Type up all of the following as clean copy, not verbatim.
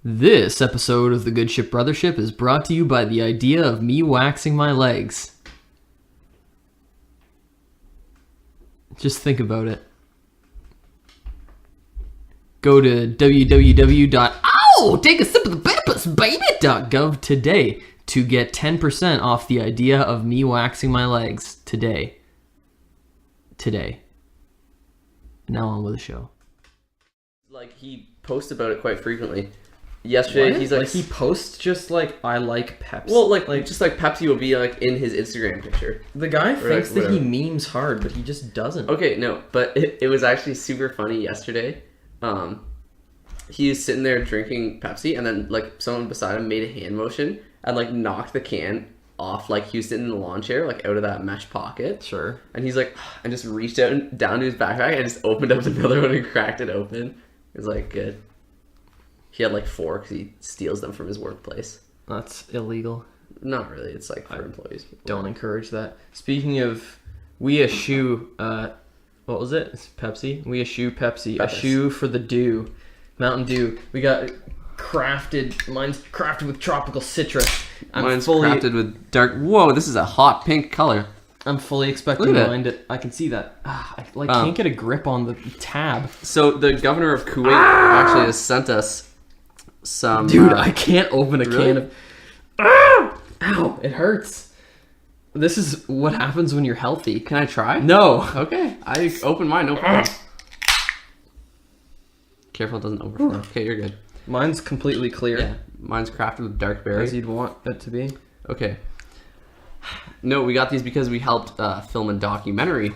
This episode of the Good Ship Brothership is brought to you by the idea of me waxing my legs. Just think about it. Go to www.takeasipofthepeppers.gov today to get 10% off the idea of me waxing my legs today. Now on with the show. Like, he posts about it quite frequently. Yesterday, What? he's like... he posts just like, I like Pepsi. Well, like just like Pepsi will be like in his Instagram picture. The guy thinks like, that he memes hard, but he just doesn't. Okay, no, but it was actually super funny yesterday. He was sitting there drinking Pepsi, and then like someone beside him made a hand motion and like knocked the can off, like he was sitting in the lawn chair, like out of that mesh pocket. Sure. And he's like, and just reached out and down to his backpack and just opened up another one and cracked it open. It was like good. He had like 4 because he steals them from his workplace. That's illegal. Not really. It's like for employees. Don't encourage that. Speaking of, we eschew, what was it? It's Pepsi. We eschew Pepsi. Peppers. Eschew for the dew. Mountain Dew. We got crafted. Mine's crafted with tropical citrus. Mine's crafted with dark. Whoa, this is a hot pink color. I'm fully expecting Look at mine to. I can see that. I can't get a grip on the tab. So the governor of Kuwait actually has sent us some. Dude, I can't open a really? can of. Ow! It hurts. This is what happens when you're healthy. Can I try? No. Okay, I open mine. No problem. Careful, it doesn't overflow. Okay, you're good. Mine's completely clear. Yeah, mine's crafted with dark berry. As you'd want it to be. Okay. No, we got these because we helped film a documentary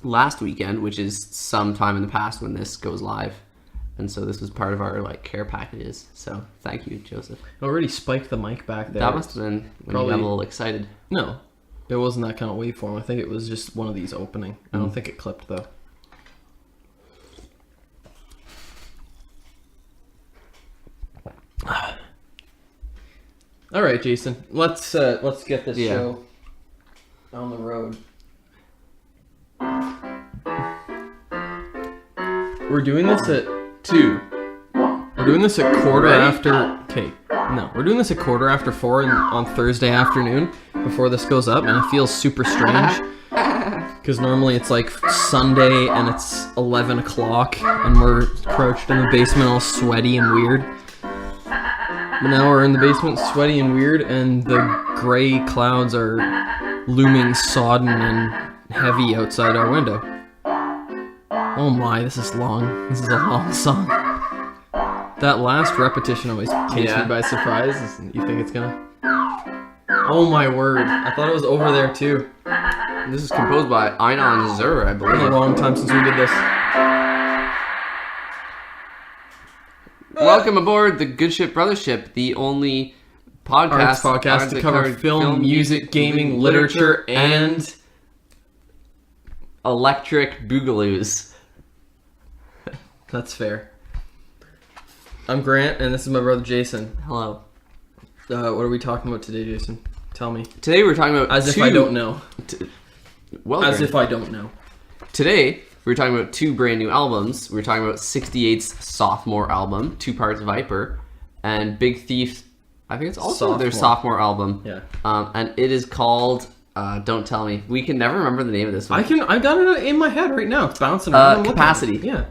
last weekend, which is sometime in the past when this goes live. And so this was part of our like care packages. So thank you, Joseph. I already spiked the mic back there. That must have been when you got a little excited. No, it wasn't that kind of waveform. I think it was just one of these opening. I don't think it clipped though. All right, Jason. Let's get this show on the road. We're doing this at 2. We're doing this at quarter after. Okay, no, we're doing this at quarter after 4 on Thursday afternoon before this goes up, and it feels super strange because normally it's like Sunday and it's 11 o'clock, and we're crouched in the basement, all sweaty and weird. But now we're in the basement, sweaty and weird, and the gray clouds are looming sodden and heavy outside our window. Oh my, this is long. This is a long song. That last repetition always takes me by surprise. You think it's gonna... Oh my word. I thought it was over there too. This is composed by Einon Zur, I It's been a believe. long time since we did this. Welcome aboard the Good Ship Brothership, the only Arts podcast podcast to cover film, music, gaming, literature, and... electric boogaloos. That's fair. I'm Grant, and this is my brother Jason. Hello. What are we talking about today, Jason? Tell me. Today we're talking about As if I don't know. Well, As Grant. if I don't know. Today we're talking about 2 brand new albums. We're talking about 68's sophomore album, 2 Parts Viper, and Big Thief's, I think it's also their sophomore album. Yeah. And it is called don't tell me. We can never remember the name of this one. I got it in my head right now. It's bouncing around. I'm looking at Capacity. it. Yeah.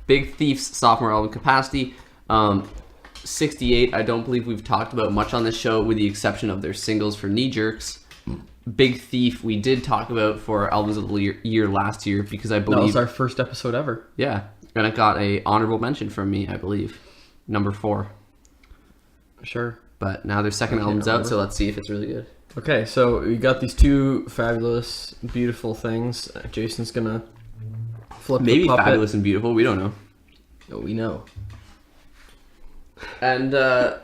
Big Thief's sophomore album, Capacity. 68, I don't believe we've talked about much on this show with the exception of their singles for Knee Jerks. Big Thief, we did talk about for our albums of the year last year because I believe... That was our first episode ever. Yeah, and it got a honorable mention from me, I believe. Number 4. Sure. But now their second album's out, so let's see if it's really good. Okay, so we got these 2 fabulous, beautiful things. Jason's gonna flip Maybe the puppet. fabulous and beautiful, we don't know. Oh, we know. And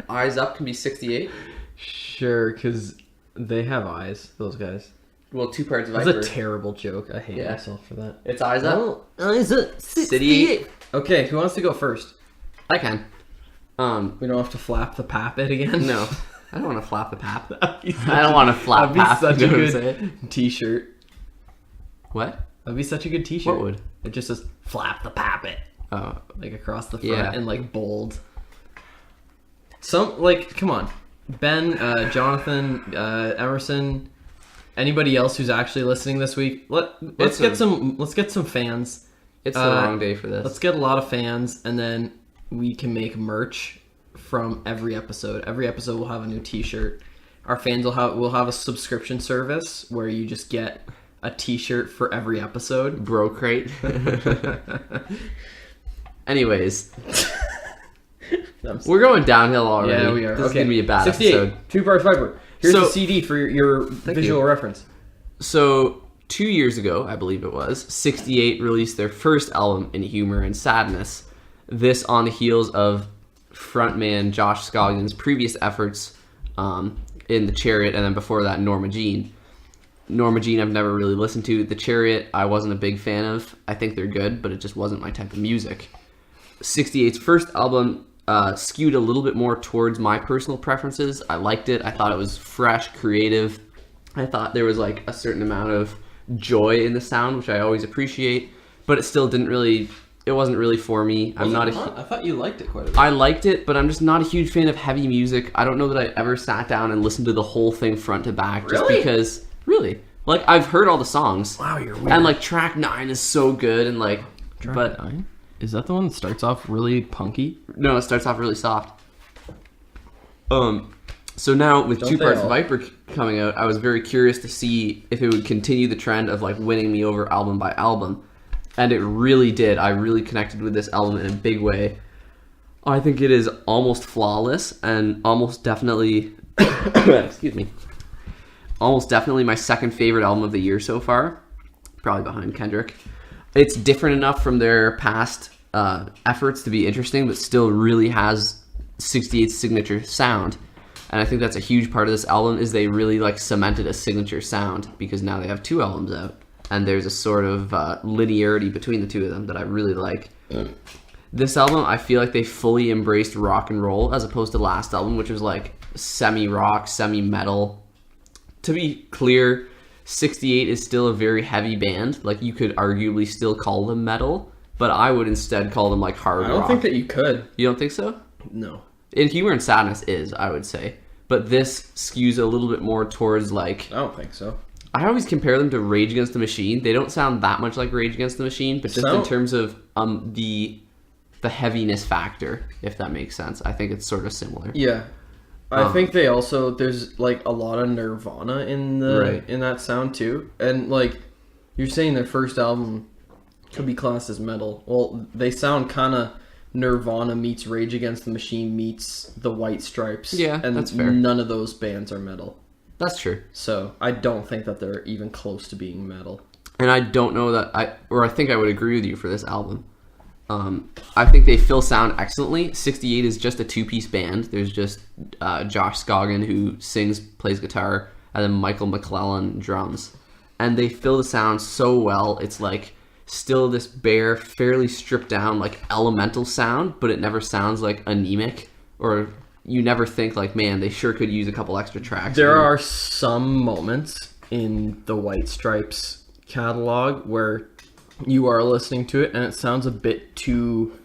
Eyes Up can be 68. Sure, because they have eyes, those guys. Well, 2 Parts Viper. That's a terrible joke. I hate myself for that. It's Eyes Up. Eyes Up. 68. Okay, who wants to go first? I can. We don't have to flap the pappet again? No. I don't want to flap the pap. I don't want to flap pap. That'd be you know such what a I'm saying? good t-shirt. What? That'd be such a good t-shirt. What would? It just says, flap the pappet. Oh. Like across the front and like bold. Come on, Ben, Jonathan, Emerson, anybody else who's actually listening this week. Let's get some fans. It's the wrong day for this. Let's get a lot of fans, and then we can make merch from every episode. Every episode will have a new T-shirt. Our fans will have a subscription service where you just get a T-shirt for every episode. Bro crate. Anyways, we're going downhill already. Yeah, we are. This is gonna be a bad 68, episode. Two-part Viper. Here's the CD for your visual reference. So 2 years ago, I believe it was, 68 released their first album in Humor and Sadness. This on the heels of frontman Josh Scoggins' previous efforts in The Chariot, and then before that, Norma Jean. Norma Jean I've never really listened to. The Chariot I wasn't a big fan of. I think they're good, but it just wasn't my type of music. 68's first album skewed a little bit more towards my personal preferences. I liked it. I thought it was fresh, creative. I thought there was like a certain amount of joy in the sound, which I always appreciate, but it still didn't really... It wasn't really for me. I thought you liked it quite a bit. I liked it, but I'm just not a huge fan of heavy music. I don't know that I ever sat down and listened to the whole thing front to back. Just because, really, like I've heard all the songs. Wow, you're weird. And like track 9 is so good, and like, track 9? Is that the one that starts off really punky? No, it starts off really soft. So now with Two Parts Viper coming out, I was very curious to see if it would continue the trend of like winning me over album by album. And it really did. I really connected with this album in a big way. I think it is almost flawless and almost definitely... excuse me. Almost definitely my second favorite album of the year so far. Probably behind Kendrick. It's different enough from their past efforts to be interesting, but still really has 68's signature sound. And I think that's a huge part of this album is they really like cemented a signature sound because now they have 2 albums out. And there's a sort of linearity between the two of them that I really like. This album, I feel like they fully embraced rock and roll as opposed to last album, which was like semi-rock, semi-metal. To be clear, 68 is still a very heavy band. Like, you could arguably still call them metal, but I would instead call them like hard rock. I don't think that you could. You don't think so? No. In Humor and Sadness is, I would say. But this skews a little bit more towards like... I don't think so. I always compare them to Rage Against the Machine. They don't sound that much like Rage Against the Machine, but just in terms of the heaviness factor, if that makes sense. I think it's sort of similar. Yeah. I think they also, there's like a lot of Nirvana in that sound too. And like you're saying their first album could be classed as metal. Well, they sound kind of Nirvana meets Rage Against the Machine meets the White Stripes. Yeah, and that's fair. None of those bands are metal. That's true. So I don't think that they're even close to being metal. And I don't know that I think I would agree with you for this album. I think they fill sound excellently. 68 is just a 2-piece band. There's just Josh Scoggin who sings, plays guitar, and then Michael McClellan drums. And they fill the sound so well. It's like still this bare, fairly stripped down, like elemental sound, but it never sounds like anemic or... You never think like, man, they sure could use a couple extra tracks. There are some moments in the White Stripes catalog where you are listening to it and it sounds a bit too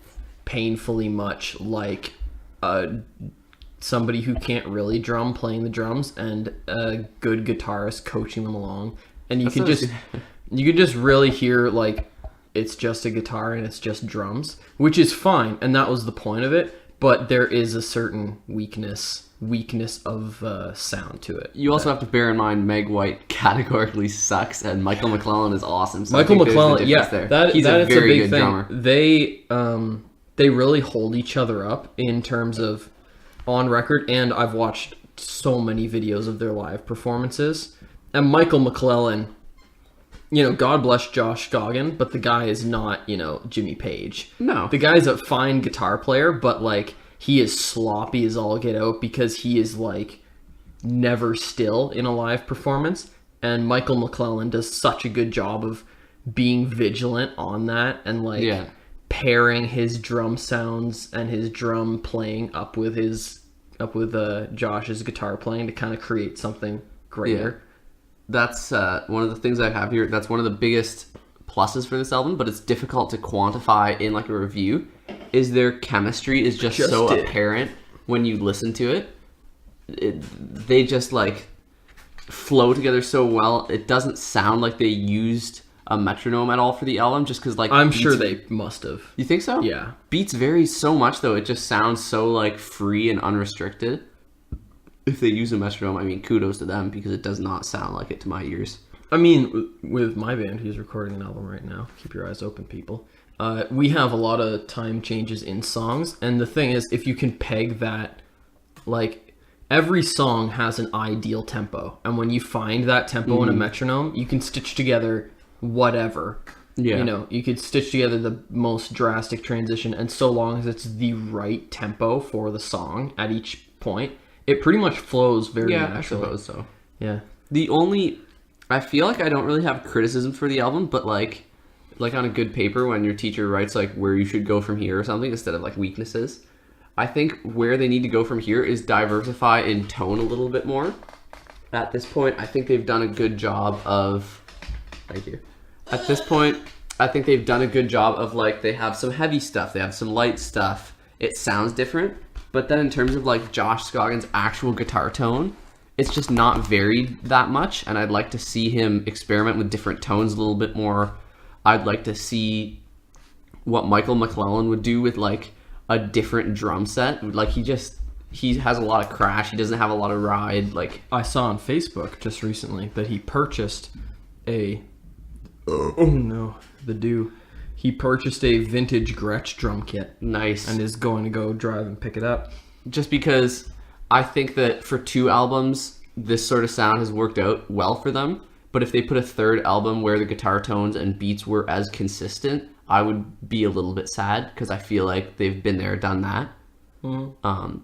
painfully much like somebody who can't really drum playing the drums and a good guitarist coaching them along. And you can just really hear like it's just a guitar and it's just drums, which is fine. And that was the point of it. But there is a certain weakness of sound to it. You also have to bear in mind Meg White categorically sucks, and Michael McClellan is awesome. So Michael McClellan, yeah, he's a very good drummer. They really hold each other up in terms of on record, and I've watched so many videos of their live performances. And Michael McClellan, you know, God bless Josh Scoggin, but the guy is not, you know, Jimmy Page. No. The guy's a fine guitar player, but, like, he is sloppy as all get out because he is, like, never still in a live performance. And Michael McClellan does such a good job of being vigilant on that and, like, pairing his drum sounds and his drum playing up with Josh's guitar playing to kind of create something greater. Yeah. That's one of the things I have here. That's one of the biggest pluses for this album, but it's difficult to quantify in like a review. Is their chemistry is just so apparent. when you listen to it, they just like flow together so well. It doesn't sound like they used a metronome at all for the album, just because like I'm sure they must have. You think so? Yeah. Beats vary so much though. It just sounds so like free and unrestricted. If they use a metronome, I mean, kudos to them, because it does not sound like it to my ears. I mean, with my band, who's recording an album right now, keep your eyes open, people. We have a lot of time changes in songs, and the thing is, if you can peg that, like, every song has an ideal tempo, and when you find that tempo in a metronome, you can stitch together whatever. Yeah. You know, you could stitch together the most drastic transition, and so long as it's the right tempo for the song at each point, it pretty much flows very naturally. I suppose so. Yeah. I feel like I don't really have criticism for the album, but like on a good paper, when your teacher writes like where you should go from here or something instead of like weaknesses, I think where they need to go from here is diversify in tone a little bit more. At this point, I think they've done a good job of... Thank you. At this point, I think they've done a good job of like, they have some heavy stuff, they have some light stuff. It sounds different, but then in terms of like Josh Scoggins' actual guitar tone, it's just not varied that much, and I'd like to see him experiment with different tones a little bit more. I'd like to see what Michael McClellan would do with like a different drum set. Like he has a lot of crash, he doesn't have a lot of ride. Like I saw on Facebook just recently that he purchased he purchased a vintage Gretsch drum kit. Nice. And is going to go drive and pick it up. Just because I think that for 2 albums, this sort of sound has worked out well for them. But if they put a 3rd album where the guitar tones and beats were as consistent, I would be a little bit sad, because I feel like they've been there, done that. Mm-hmm.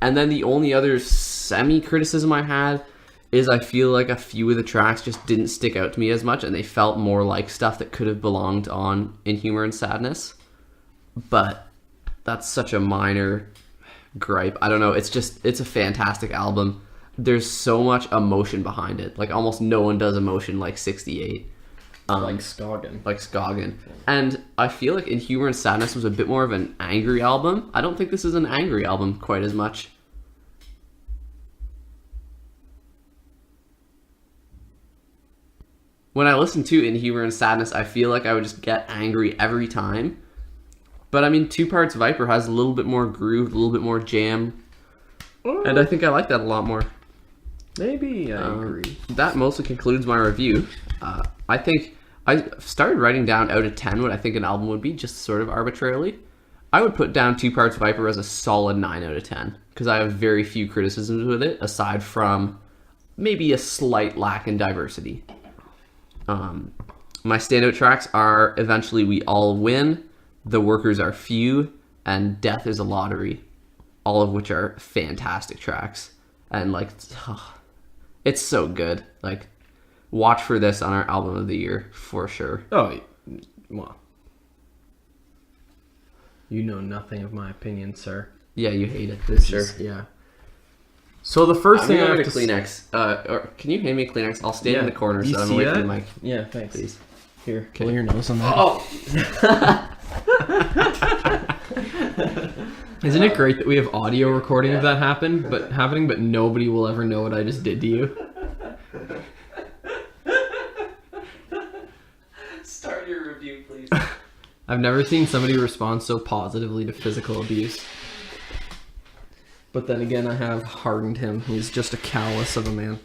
And then the only other semi-criticism I had is I feel like a few of the tracks just didn't stick out to me as much, and they felt more like stuff that could have belonged on In Humor and Sadness. But that's such a minor gripe. I don't know. It's a fantastic album. There's so much emotion behind it. Like almost no one does emotion like 68. Like Scoggin. And I feel like In Humor and Sadness was a bit more of an angry album. I don't think this is an angry album quite as much. When I listen to In Humor and Sadness, I feel like I would just get angry every time. But I mean, 2 Parts Viper has a little bit more groove, a little bit more jam. And I think I like that a lot more. Maybe I agree. That mostly concludes my review. I think I started writing down out of 10 what I think an album would be, just sort of arbitrarily. I would put down 2 Parts Viper as a solid 9 out of 10, because I have very few criticisms with it, aside from maybe a slight lack in diversity. My standout tracks are Eventually We All Win, The Workers Are Few, and Death is a Lottery, all of which are fantastic tracks. And like, it's so good. Like, watch for this on our album of the year for sure. Oh, well, you know nothing of my opinion, sir. Yeah, you hate it. Yeah. So the first thing I have to Kleenex. Or can you hand me a Kleenex? I'll stand in the corner so I'm away from the mic. Yeah, thanks. Please. Here, blow your nose on that. Oh. Isn't it great that we have audio recording of that happening, but nobody will ever know what I just did to you? Start your review, please. I've never seen somebody respond so positively to physical abuse. But then again, I have hardened him. He's just a callous of a man.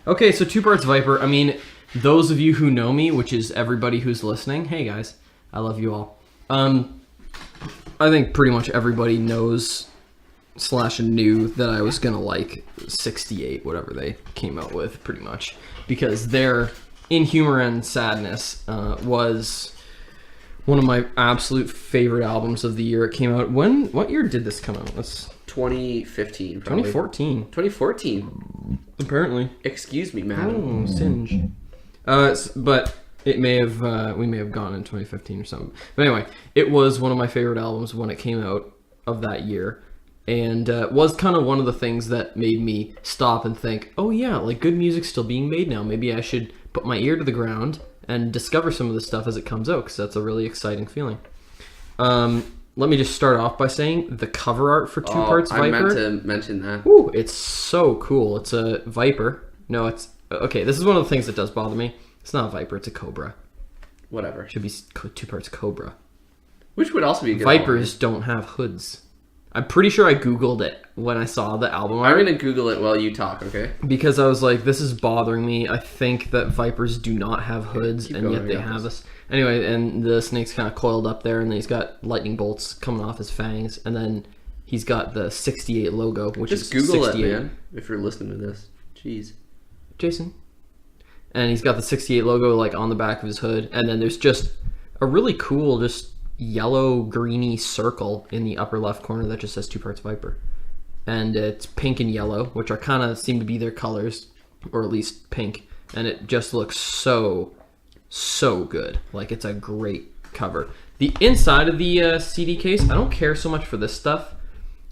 Okay, so 2 Parts Viper. I mean, those of you who know me, which is everybody who's listening, hey guys, I love you all. I think pretty much everybody knows / knew that I was gonna like 68, whatever they came out with, pretty much, because their In Humor and Sadness was one of my absolute favorite albums of the year. It came out what year did this come out? That's 2015, probably. 2014. 2014. Apparently. Excuse me, madam. Oh, singe. But it may have we may have gone in 2015 or something. But anyway, it was one of my favorite albums when it came out of that year, and was kind of one of the things that made me stop and think, oh yeah, like good music's still being made now. Maybe I should put my ear to the ground and discover some of the stuff as it comes out, because that's a really exciting feeling. let me just start off by saying the cover art for Two Parts Viper. I meant to mention that. Ooh, it's so cool. It's a viper. No, it's okay. This is one of the things that does bother me. It's not a viper. It's a cobra. Whatever. It should be Two Parts Cobra. Which would also be a good Vipers don't have hoods. I'm pretty sure I Googled it when I saw the album art. I'm going to Google it while you talk, okay? Because I was like, this is bothering me. I think that vipers do not have hoods, Keep and going, yet they have us. Anyway, and the snake's kind of coiled up there, and then he's got lightning bolts coming off his fangs, and then he's got the 68 logo, which Just is Google 68. it, man, if you're listening to this. Jeez. Jason. And he's got the 68 logo like on the back of his hood, and then there's just a really cool, just yellow greeny circle in the upper left corner that just says Two Parts Viper, and it's pink and yellow, which are kind of seem to be their colors, or at least pink, and it just looks so good. Like, it's a great cover. The inside of the CD case, I don't care so much for this stuff.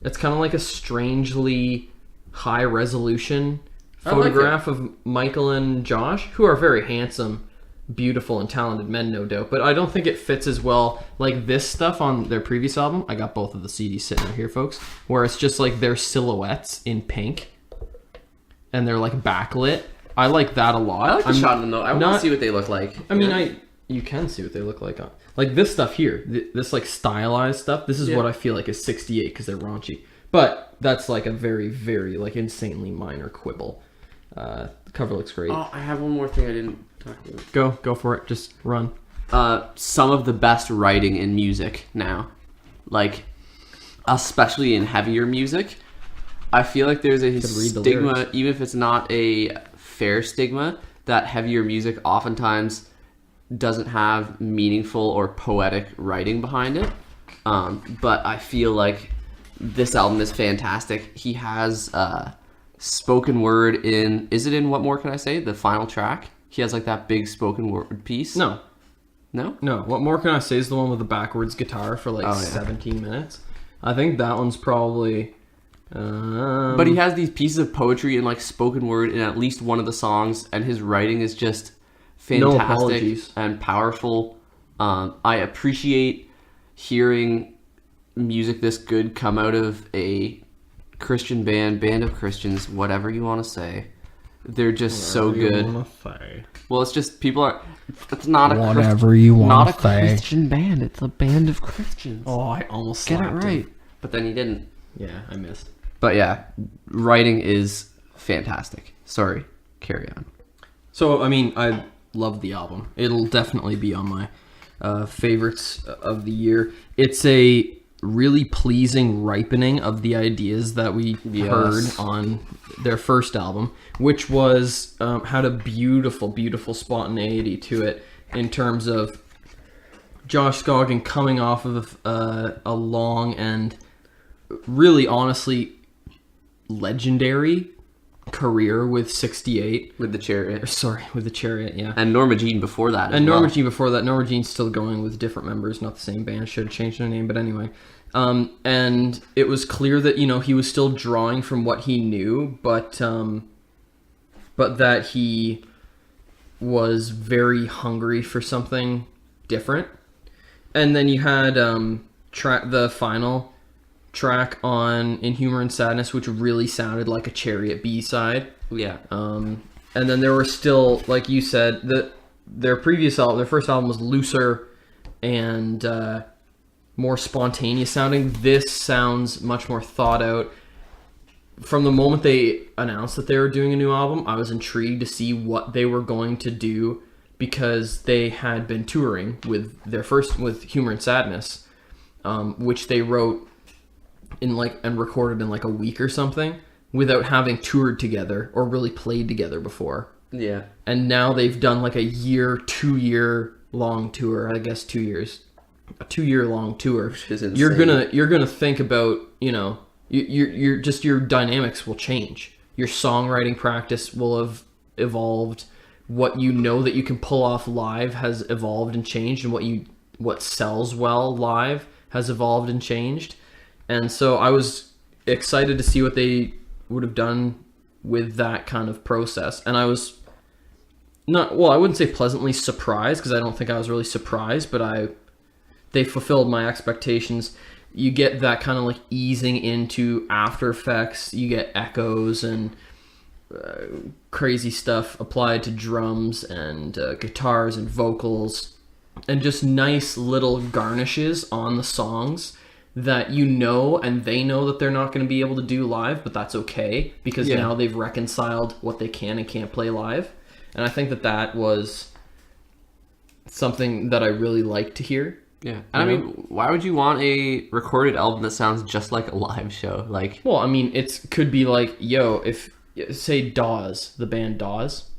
It's kind of like a strangely high resolution photograph of Michael and Josh, who are very handsome, beautiful, and talented men, no doubt, but I don't think it fits as well like this stuff on their previous album. I got both of the CDs sitting right here, folks, where it's just like their silhouettes in pink and they're like backlit. I like that a lot. I like the shot of them, though. I want to see what they look like. I mean, you can see what they look like. Like this stuff here, this like stylized stuff, this is what I feel like is 68 because they're raunchy. But that's like a very, very like insanely minor quibble. The cover looks great. Oh, I have one more thing I didn't talk about. Go for it. Just run. Some of the best writing in music now. Like, especially in heavier music. I feel like there's a stigma, even if it's not a fair stigma, that heavier music oftentimes doesn't have meaningful or poetic writing behind it. But I feel like this album is fantastic. He has spoken word in... Is it in What More Can I Say? The final track? He has like that big spoken word piece. No. No? What More Can I Say is the one with the backwards guitar for like 17 minutes. I think that one's probably... But he has these pieces of poetry and like spoken word in at least one of the songs, and his writing is just fantastic and powerful. I appreciate hearing music this good come out of a Christian band of Christians, whatever you want to say. They're just so good. Well, it's just people are. It's not a whatever you want. Not a Christian band. It's a band of Christians. Oh, I almost get it right, but then he didn't. Yeah, I missed. But yeah, writing is fantastic. Sorry, carry on. So, I mean, I love the album. It'll definitely be on my favorites of the year. It's a really pleasing ripening of the ideas that we heard on their first album, which was had a beautiful spontaneity to it in terms of Josh Scoggin coming off of a long and really honestly legendary career with 68. With the Chariot. With the Chariot, yeah. And Norma Jean before that Norma Jean before that. Norma Jean's still going with different members, not the same band. Should have changed their name, but anyway. And it was clear that, he was still drawing from what he knew, but that he was very hungry for something different. And then you had the final track on In Humor and Sadness, which really sounded like a Chariot B-side. Yeah. And then there were still, like you said, their previous album, their first album was looser and more spontaneous sounding. This sounds much more thought out. From the moment they announced that they were doing a new album, I was intrigued to see what they were going to do, because they had been touring with Humor and Sadness, which they wrote and recorded in like a week or something, without having toured together or really played together before. Yeah. And now they've done like a 2-year long tour. I guess 2 years. A 2-year long tour. Which is insane. You're gonna think about, your dynamics will change. Your songwriting practice will have evolved. What you know that you can pull off live has evolved and changed, and what sells well live has evolved and changed. And so I was excited to see what they would have done with that kind of process. And I was I wouldn't say pleasantly surprised, because I don't think I was really surprised, but they fulfilled my expectations. you get that kind of like easing into After Effects. You get echoes and crazy stuff applied to drums and guitars and vocals, and just nice little garnishes on the songs that and they know that they're not going to be able to do live, but that's okay because now they've reconciled what they can and can't play live. And I think that was something that I really like to hear. Yeah. And I mean, why would you want a recorded album that sounds just like a live show? Like, well, I mean, it could be like, if say Dawes, the band Dawes,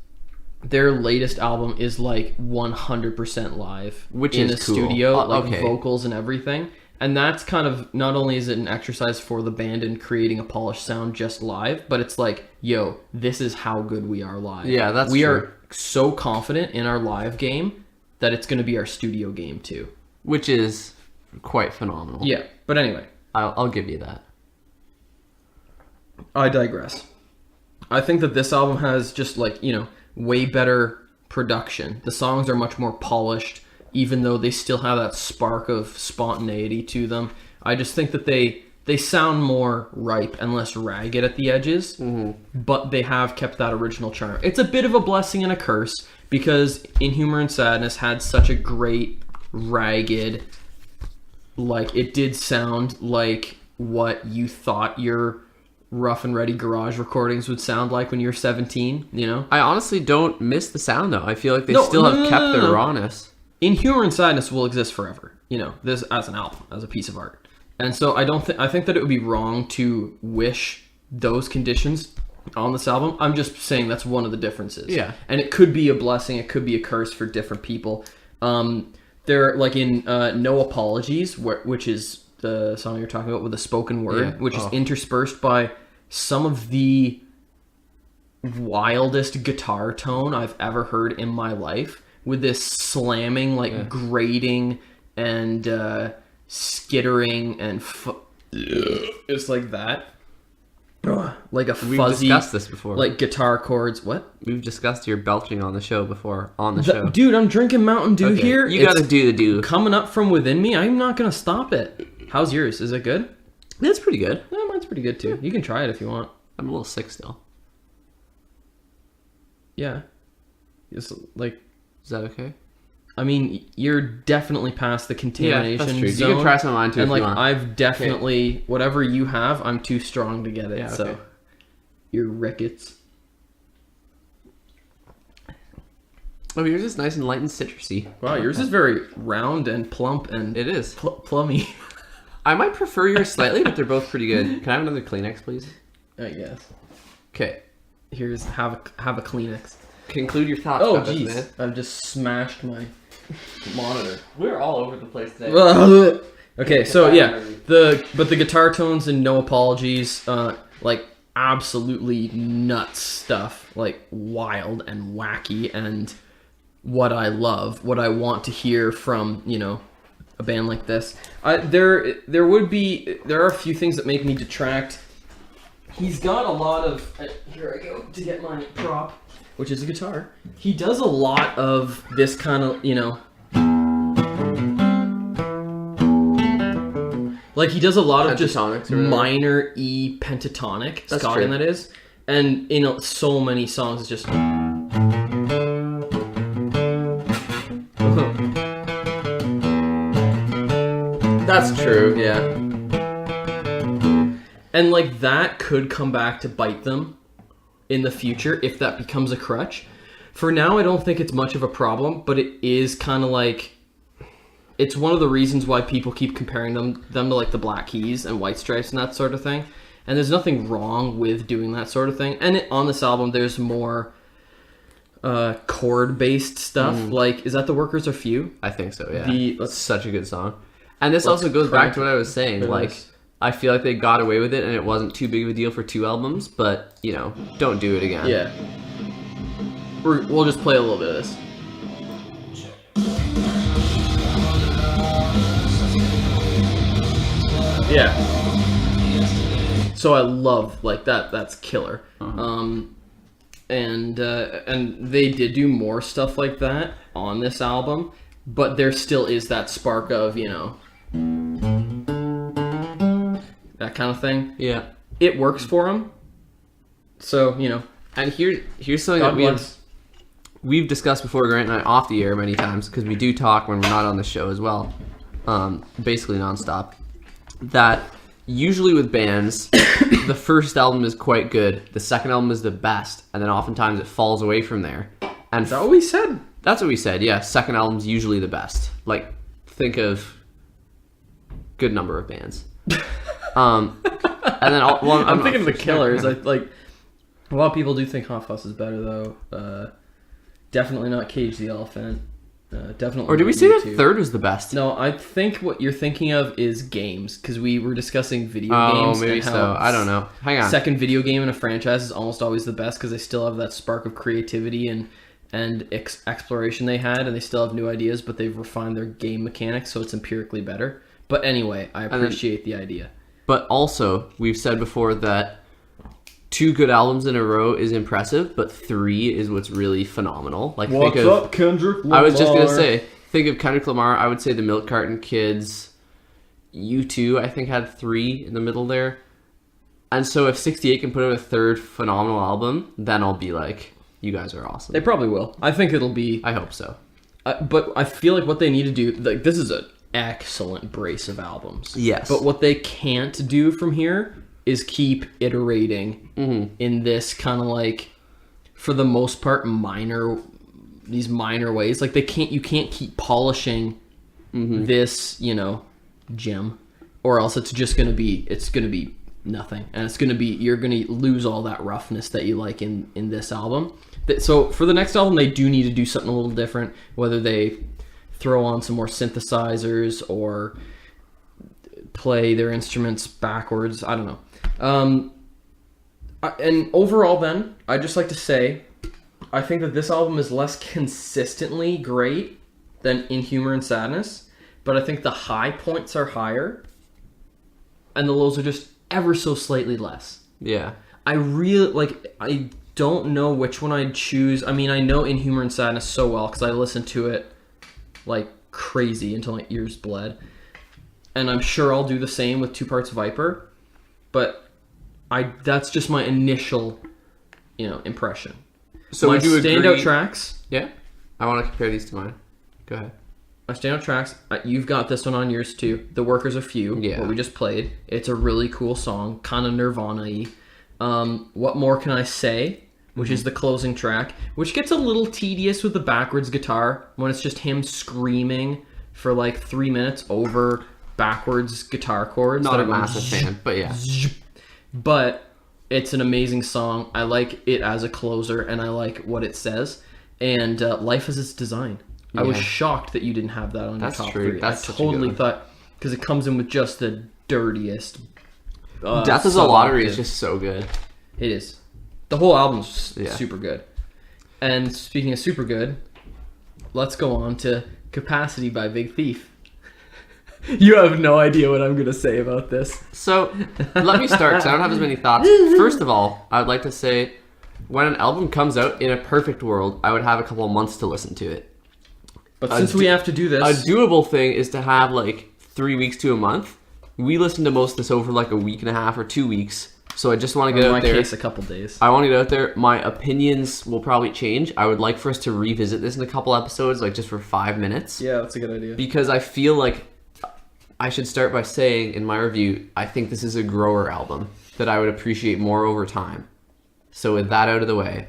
their latest album is like 100% live, which in is a cool. studio, Okay. vocals and everything. And that's kind of, not only is it an exercise for the band in creating a polished sound just live, but it's like, this is how good we are live. Yeah, that's we true. are so confident in our live game that it's going to be our studio game too. Which is quite phenomenal. Yeah, but anyway. I'll give you that. I digress. I think that this album has just way better production. The songs are much more polished, even though they still have that spark of spontaneity to them. I just think that they sound more ripe and less ragged at the edges, but they have kept that original charm. It's a bit of a blessing and a curse, because In Humor and Sadness had such a great, ragged, it did sound like what you thought your rough and ready garage recordings would sound like when you're 17, I honestly don't miss the sound, though. I feel like they still have kept their rawness. In Humor and Sadness will exist forever, this as an album, as a piece of art. And so I think that it would be wrong to wish those conditions on this album. I'm just saying that's one of the differences. Yeah. And it could be a blessing, it could be a curse for different people. They're like in No Apologies, which is the song you're talking about with the spoken word, which is interspersed by some of the wildest guitar tone I've ever heard in my life, with this slamming, grating and skittering and it's like that. Like a fuzzy. We've discussed this before. Like guitar chords. What? We've discussed your belching on the show before. Show. Dude, I'm drinking Mountain Dew here. You gotta do the do. Coming up from within me. I'm not gonna stop it. How's yours? Is it good? It's pretty good. Yeah, mine's pretty good too. You can try it if you want. I'm a little sick still. Yeah. It's like. Is that okay? I mean, you're definitely past the contamination that's true. zone. You can try some of mine too. And if you want. I've definitely whatever you have, I'm too strong to get it. Yeah, so okay. you're rickets. Oh, yours is nice and light and citrusy. Wow, yours is very round and plump and It is. plummy. I might prefer yours slightly, but they're both pretty good. Can I have another Kleenex, please? I guess. Okay. Here's have a Kleenex. Conclude your thoughts. Oh about this, jeez, man. I've just smashed my monitor. We're all over the place today. Okay, so yeah, the guitar tones in No Apologies, absolutely nuts stuff, like wild and wacky, and what I love, what I want to hear from a band like this. There are a few things that make me detract. He's got a lot of here I go to get my prop, which is a guitar. He does a lot of this kind of he does a lot of just minor E pentatonic scogging, that is, and in so many songs it's just That's true, yeah. And that could come back to bite them in the future if that becomes a crutch. For now, I don't think it's much of a problem, but it is kind of it's one of the reasons why people keep comparing them to the Black Keys and White Stripes and that sort of thing. And there's nothing wrong with doing that sort of thing. And on this album, there's more chord-based stuff. Is that The Workers Are Few? I think so, yeah. That's such a good song. And this also goes back to what I was saying. I feel like they got away with it and it wasn't too big of a deal for 2 albums, but, don't do it again. Yeah. We'll just play a little bit of this. Yeah. So I love that. That's killer. Uh-huh. And they did do more stuff like that on this album, but there still is that spark of that kind of thing. Yeah. It works for them. So, And here's something God that we've discussed before, Grant and I, off the air many times, because we do talk when we're not on the show as well, basically nonstop, that usually with bands, the first album is quite good, the second album is the best, and then oftentimes it falls away from there. And Is that what we said? That's what we said, yeah. Second album's usually the best. Like, think of good number of bands. And then I'm thinking of the Killers. A lot of people do think Hot Fuss is better though. Definitely not Cage the Elephant. Definitely. Or did we say that third was the best? No, I think what you're thinking of is games, because we were discussing video games. Oh, maybe so. I don't know. Hang on. Second video game in a franchise is almost always the best because they still have that spark of creativity and exploration they had, and they still have new ideas, but they've refined their game mechanics, so it's empirically better. But anyway, I appreciate the idea. But also, we've said before that 2 good albums in a row is impressive, but 3 is what's really phenomenal. Like, What's up, Kendrick Lamar? I was just gonna say, think of Kendrick Lamar. I would say the Milk Carton Kids, U2, I think had 3 in the middle there. And so if 68 can put out a third phenomenal album, then I'll be like, you guys are awesome. They probably will. I think it'll be. I hope so. But I feel like what they need to do, like, this is an excellent brace of albums. Yes. But what they can't do from here is keep iterating in this kind of like, for the most part, these minor ways. Like you can't keep polishing this, gem, or else it's gonna be nothing, and you're gonna lose all that roughness that you like in this album. So for the next album, they do need to do something a little different, whether they throw on some more synthesizers or play their instruments backwards. I don't know. And overall then, I'd just like to say, I think that this album is less consistently great than In Humor and Sadness, but I think the high points are higher, and the lows are just ever so slightly less. Yeah. I don't know which one I'd choose. I mean, I know In Humor and Sadness so well because I listened to it like crazy until my ears bled. And I'm sure I'll do the same with 2 Parts Viper, but that's just my initial, impression. So my would you standout agree? tracks. Yeah. I want to compare these to mine. Go ahead. My standout tracks. You've got this one on yours too. The Workers Are Few. Yeah. What we just played. It's a really cool song, kind of Nirvana-y. What More Can I Say? Which is the closing track, which gets a little tedious with the backwards guitar when it's just him screaming for like 3 minutes over backwards guitar chords. Not a massive fan, but yeah. But it's an amazing song. I like it as a closer, and I like what it says. And Life As Its Design. I was shocked that you didn't have that on your top 3. I totally thought, because it comes in with just the dirtiest. Death Is a Lottery is just so good. It is. The whole album's super good. And speaking of super good, let's go on to Capacity by Big Thief. You have no idea what I'm going to say about this. So, let me start, because I don't have as many thoughts. First of all, I would like to say, when an album comes out, in a perfect world, I would have a couple of months to listen to it. But since we have to do this... A doable thing is to have, 3 weeks to a month. We listen to most of this over, a week and a half or 2 weeks. So I just want to get out there. In my case, a couple days. I want to get out there. My opinions will probably change. I would like for us to revisit this in a couple episodes, just for 5 minutes. Yeah, that's a good idea. Because I feel like I should start by saying in my review, I think this is a grower album that I would appreciate more over time. So with that out of the way,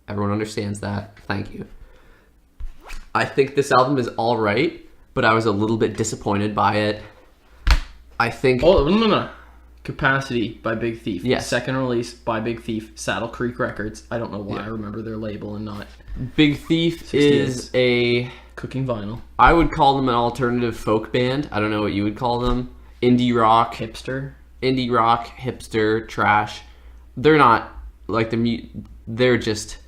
everyone understands that. Thank you. I think this album is all right, but I was a little bit disappointed by it. I think... Oh, no. Capacity by Big Thief. Yes. Second release by Big Thief. Saddle Creek Records. I don't know why I remember their label and not... Big Thief is a... Cooking vinyl. I would call them an alternative folk band. I don't know what you would call them. Indie rock. Hipster. Indie rock, hipster, trash. They're not they're just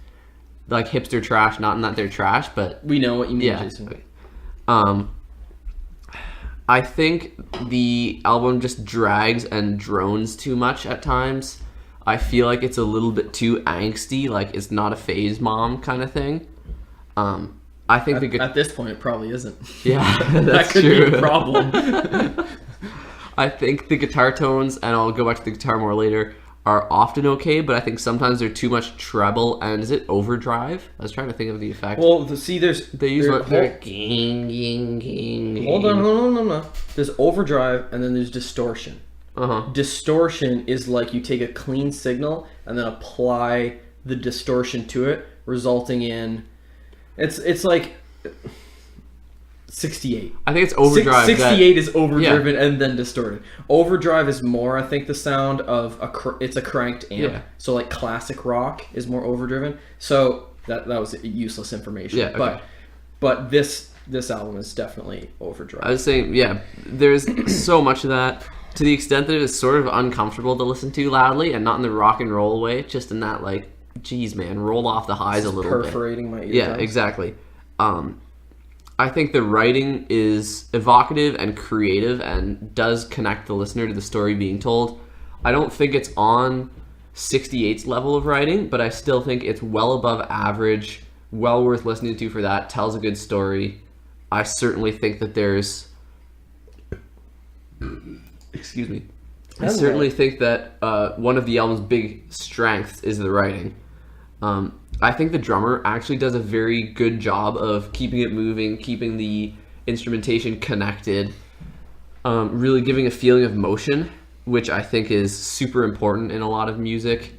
hipster trash, not in that they're trash, but... We know what you mean, yeah. Jason. I think the album just drags and drones too much at times. I feel like it's a little bit too angsty, it's not a phase mom kind of thing. I think at this point it probably isn't. Yeah, that that's could true. be a problem. I think the guitar tones, and I'll go back to the guitar more later, are often okay, but I think sometimes they're too much treble, and is it overdrive? I was trying to think of the effect. Well, They use what? Hold on. There's overdrive, and then there's distortion. Distortion is like you take a clean signal and then apply the distortion to it, resulting in it's like 68. I think it's overdrive. 68 is overdriven and then distorted. Overdrive is more, I think, the sound of it's a cranked amp. Yeah. So like classic rock is more overdriven. So that was useless information. Yeah. Okay. But this album is definitely overdrive. I was saying, yeah, there's so much of that. To the extent that it is sort of uncomfortable to listen to loudly, and not in the rock and roll way, just in that, like, geez, man, roll off the highs a little perforating my eardrums. Yeah, exactly. I think the writing is evocative and creative and does connect the listener to the story being told. I don't think it's on 68's level of writing, but I still think it's well above average, well worth listening to for that, tells a good story. I certainly think that there's... Excuse me. I certainly think that one of the album's big strengths is the writing. I think the drummer actually does a very good job of keeping it moving, keeping the instrumentation connected, really giving a feeling of motion, which I think is super important in a lot of music.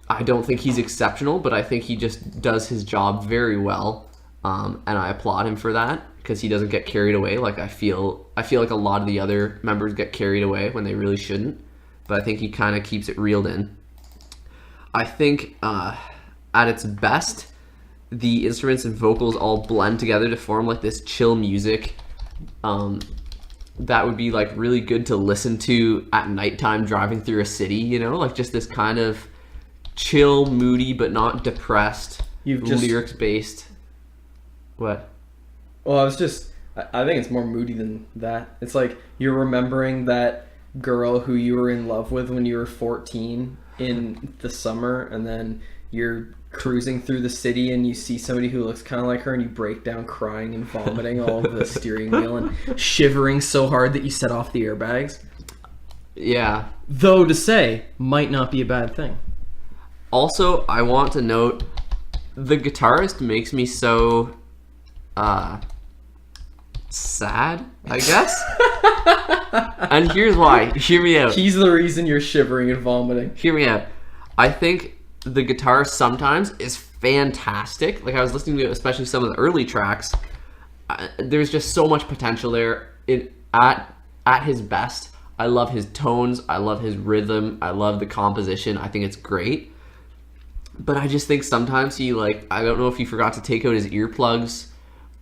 I don't think he's exceptional, but I think he just does his job very well, and I applaud him for that, because he doesn't get carried away. Like I feel like a lot of the other members get carried away when they really shouldn't, but I think he kind of keeps it reeled in. I think at its best, the instruments and vocals all blend together to form like this chill music that would be like really good to listen to at nighttime driving through a city, you know, like just this kind of chill, moody but not depressed, lyrics based. What? Well, I think it's more moody than that. It's like you're remembering that girl who you were in love with when you were 14 in the summer, and then you're cruising through the city and you see somebody who looks kind of like her, and you break down crying and vomiting all over the steering wheel and shivering so hard that you set off the airbags. Yeah. Though to say, might not be a bad thing. Also, I want to note, the guitarist makes me so... sad, I guess. And here's why. Hear me out. He's the reason you're shivering and vomiting. Hear me out. I think the guitar sometimes is fantastic. Like I was listening to especially some of the early tracks. There's just so much potential there. At his best, I love his tones. I love his rhythm. I love the composition. I think it's great. But I just think sometimes he I don't know if he forgot to take out his earplugs,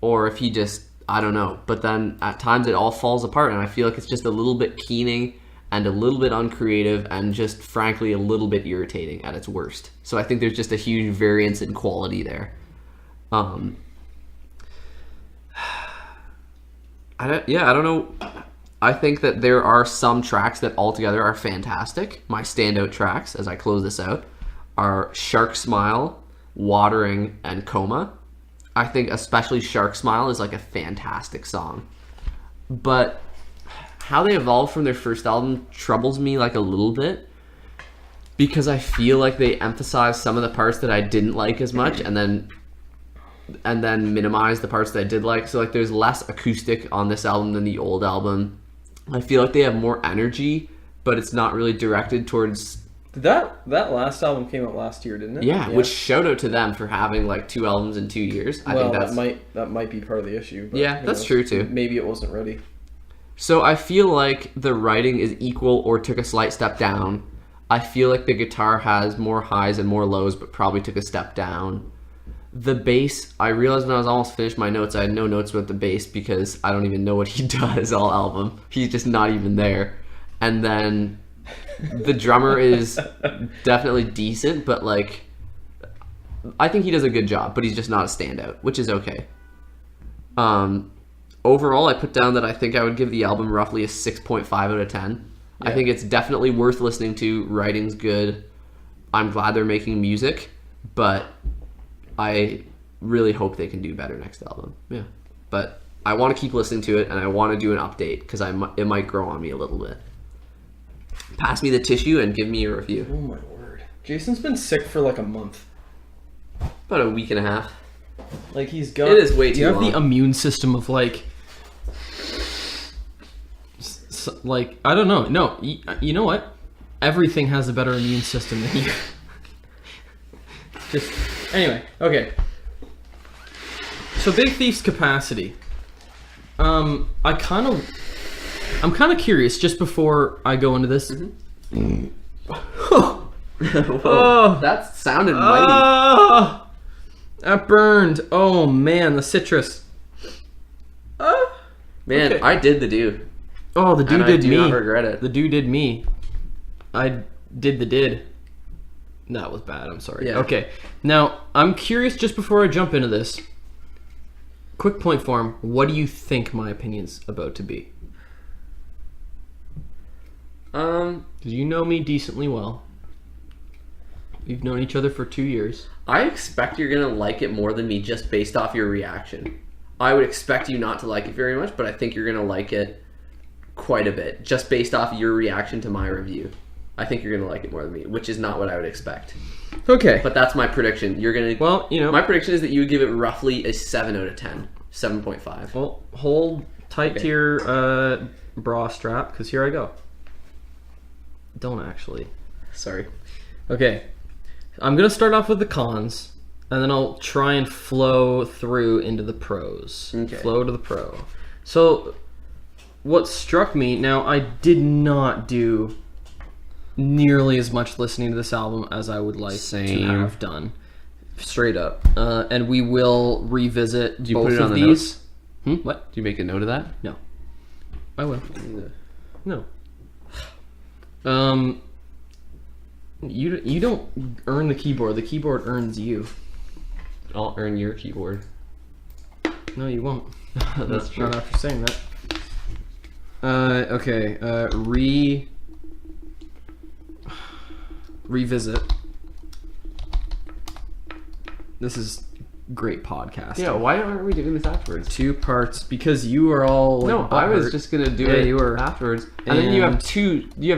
or if he just, I don't know. But then at times it all falls apart, and I feel like it's just a little bit keening and a little bit uncreative and just frankly a little bit irritating at its worst. So I think there's just a huge variance in quality there. I don't know. I think that there are some tracks that altogether are fantastic. My standout tracks, as I close this out, are Shark Smile, Watering, and Coma. I think especially Shark Smile is like a fantastic song. But how they evolved from their first album troubles me like a little bit, because I feel like they emphasize some of the parts that I didn't like as much and then minimize the parts that I did like. So like there's less acoustic on this album than the old album. I feel like they have more energy, but it's not really directed towards... That last album came out last year, didn't it? Yeah, which shout out to them for having like 2 albums in 2 years. I think that might be part of the issue. But, yeah, that's true too. Maybe it wasn't ready. So I feel like the writing is equal or took a slight step down. I feel like the guitar has more highs and more lows, but probably took a step down. The bass, I realized when I was almost finished my notes, I had no notes about the bass because I don't even know what he does all album. He's just not even there. And then the drummer is definitely decent, but like I think he does a good job, but he's just not a standout, which is okay. Overall, I put down that I think I would give the album roughly a 6.5 out of 10. Yeah. I think it's definitely worth listening to. Writing's good. I'm glad they're making music, but I really hope they can do better next album. Yeah. But I want to keep listening to it, and I want to do an update because it might grow on me a little bit. Pass me the tissue and give me a review. Oh my word. Jason's been sick for like a month. About a week and a half. Like he's got. It is way too long. You have the immune system of like I don't know. No, you know what? Everything has a better immune system than you. Just anyway, okay. So Big Thief's capacity. I'm kind of curious just before I go into this. Mm-hmm. Whoa, that sounded mighty. That burned. Oh man, the citrus. Man, okay. I did the do. Oh, the do and did I do me. Not regret it. The do did me. I did the did. That was bad. I'm sorry. Yeah. Okay. Now, I'm curious just before I jump into this. Quick point form. What do you think my opinion's about to be? Because you know me decently well. We've known each other for 2 years. I expect you're gonna like it more than me just based off your reaction. I would expect you not to like it very much, but I think you're gonna like it quite a bit just based off your reaction to my review. I think you're gonna like it more than me, which is not what I would expect. Okay. But that's my prediction. You're gonna. Well, you know. My prediction is that you would give it roughly a 7 out of 10, 7.5. Well, hold tight to your bra strap, because here I go. Don't actually. Sorry. Okay. I'm going to start off with the cons, and then I'll try and flow through into the pros. Okay. Flow to the pro. So, what struck me, now I did not do nearly as much listening to this album as I would like to have done. Straight up. And we will revisit both put it of on the these. What? Do you make a note of that? No. I will. No. You don't earn the keyboard earns you. I'll earn your keyboard. No, you won't. That's true. Not after saying that. Okay. Revisit. This is great podcasting. Yeah, why aren't we doing this afterwards? 2 parts because you are all like, no, I was just gonna do it you were. afterwards, and then you have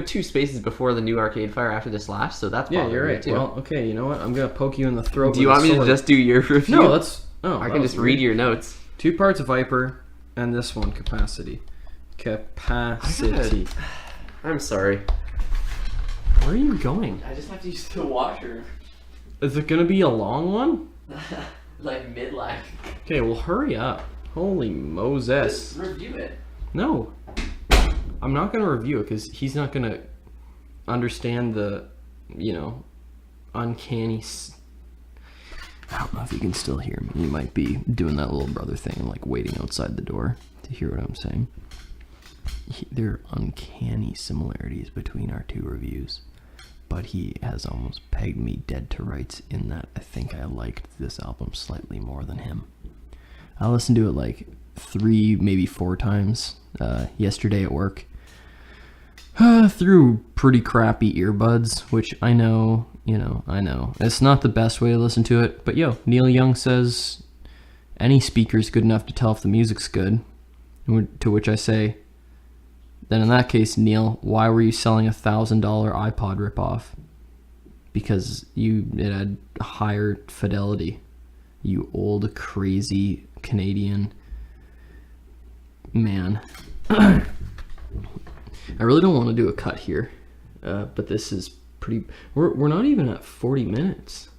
two spaces before the new Arcade Fire after the slash, so that's you're right. too. Well, okay, you know what? I'm gonna poke you in the throat. Do you want me to just do your review? No, let's. Oh, I can just read your notes. 2 parts Viper, and this one capacity. Capacity. I'm sorry. Where are you going? I just have to use the washer. Is it gonna be a long one? Like mid-lag. Okay, well hurry up. Holy Moses. Just review it. No. I'm not gonna review it because he's not gonna understand the, uncanny. I don't know if you can still hear me. You might be doing that little brother thing and like waiting outside the door to hear what I'm saying. There are uncanny similarities between our 2 reviews. But he has almost pegged me dead to rights in that I think I liked this album slightly more than him. I listened to it like 3, maybe 4 times yesterday at work. Through pretty crappy earbuds, which I know. It's not the best way to listen to it, but Neil Young says any speaker's good enough to tell if the music's good. To which I say, then in that case, Neil, why were you selling $1,000 iPod ripoff? Because it had higher fidelity. You old crazy Canadian man. I really don't want to do a cut here, but this is pretty. We're not even at 40 minutes.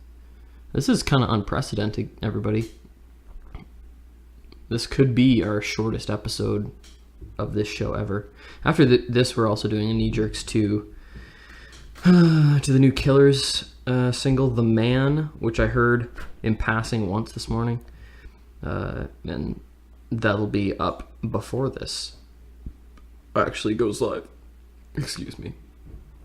This is kind of unprecedented, everybody. This could be our shortest episode of this show ever. After this, we're also doing a Knee Jerks to the new Killers single, The Man, which I heard in passing once this morning. And that'll be up before this actually goes live. Excuse me.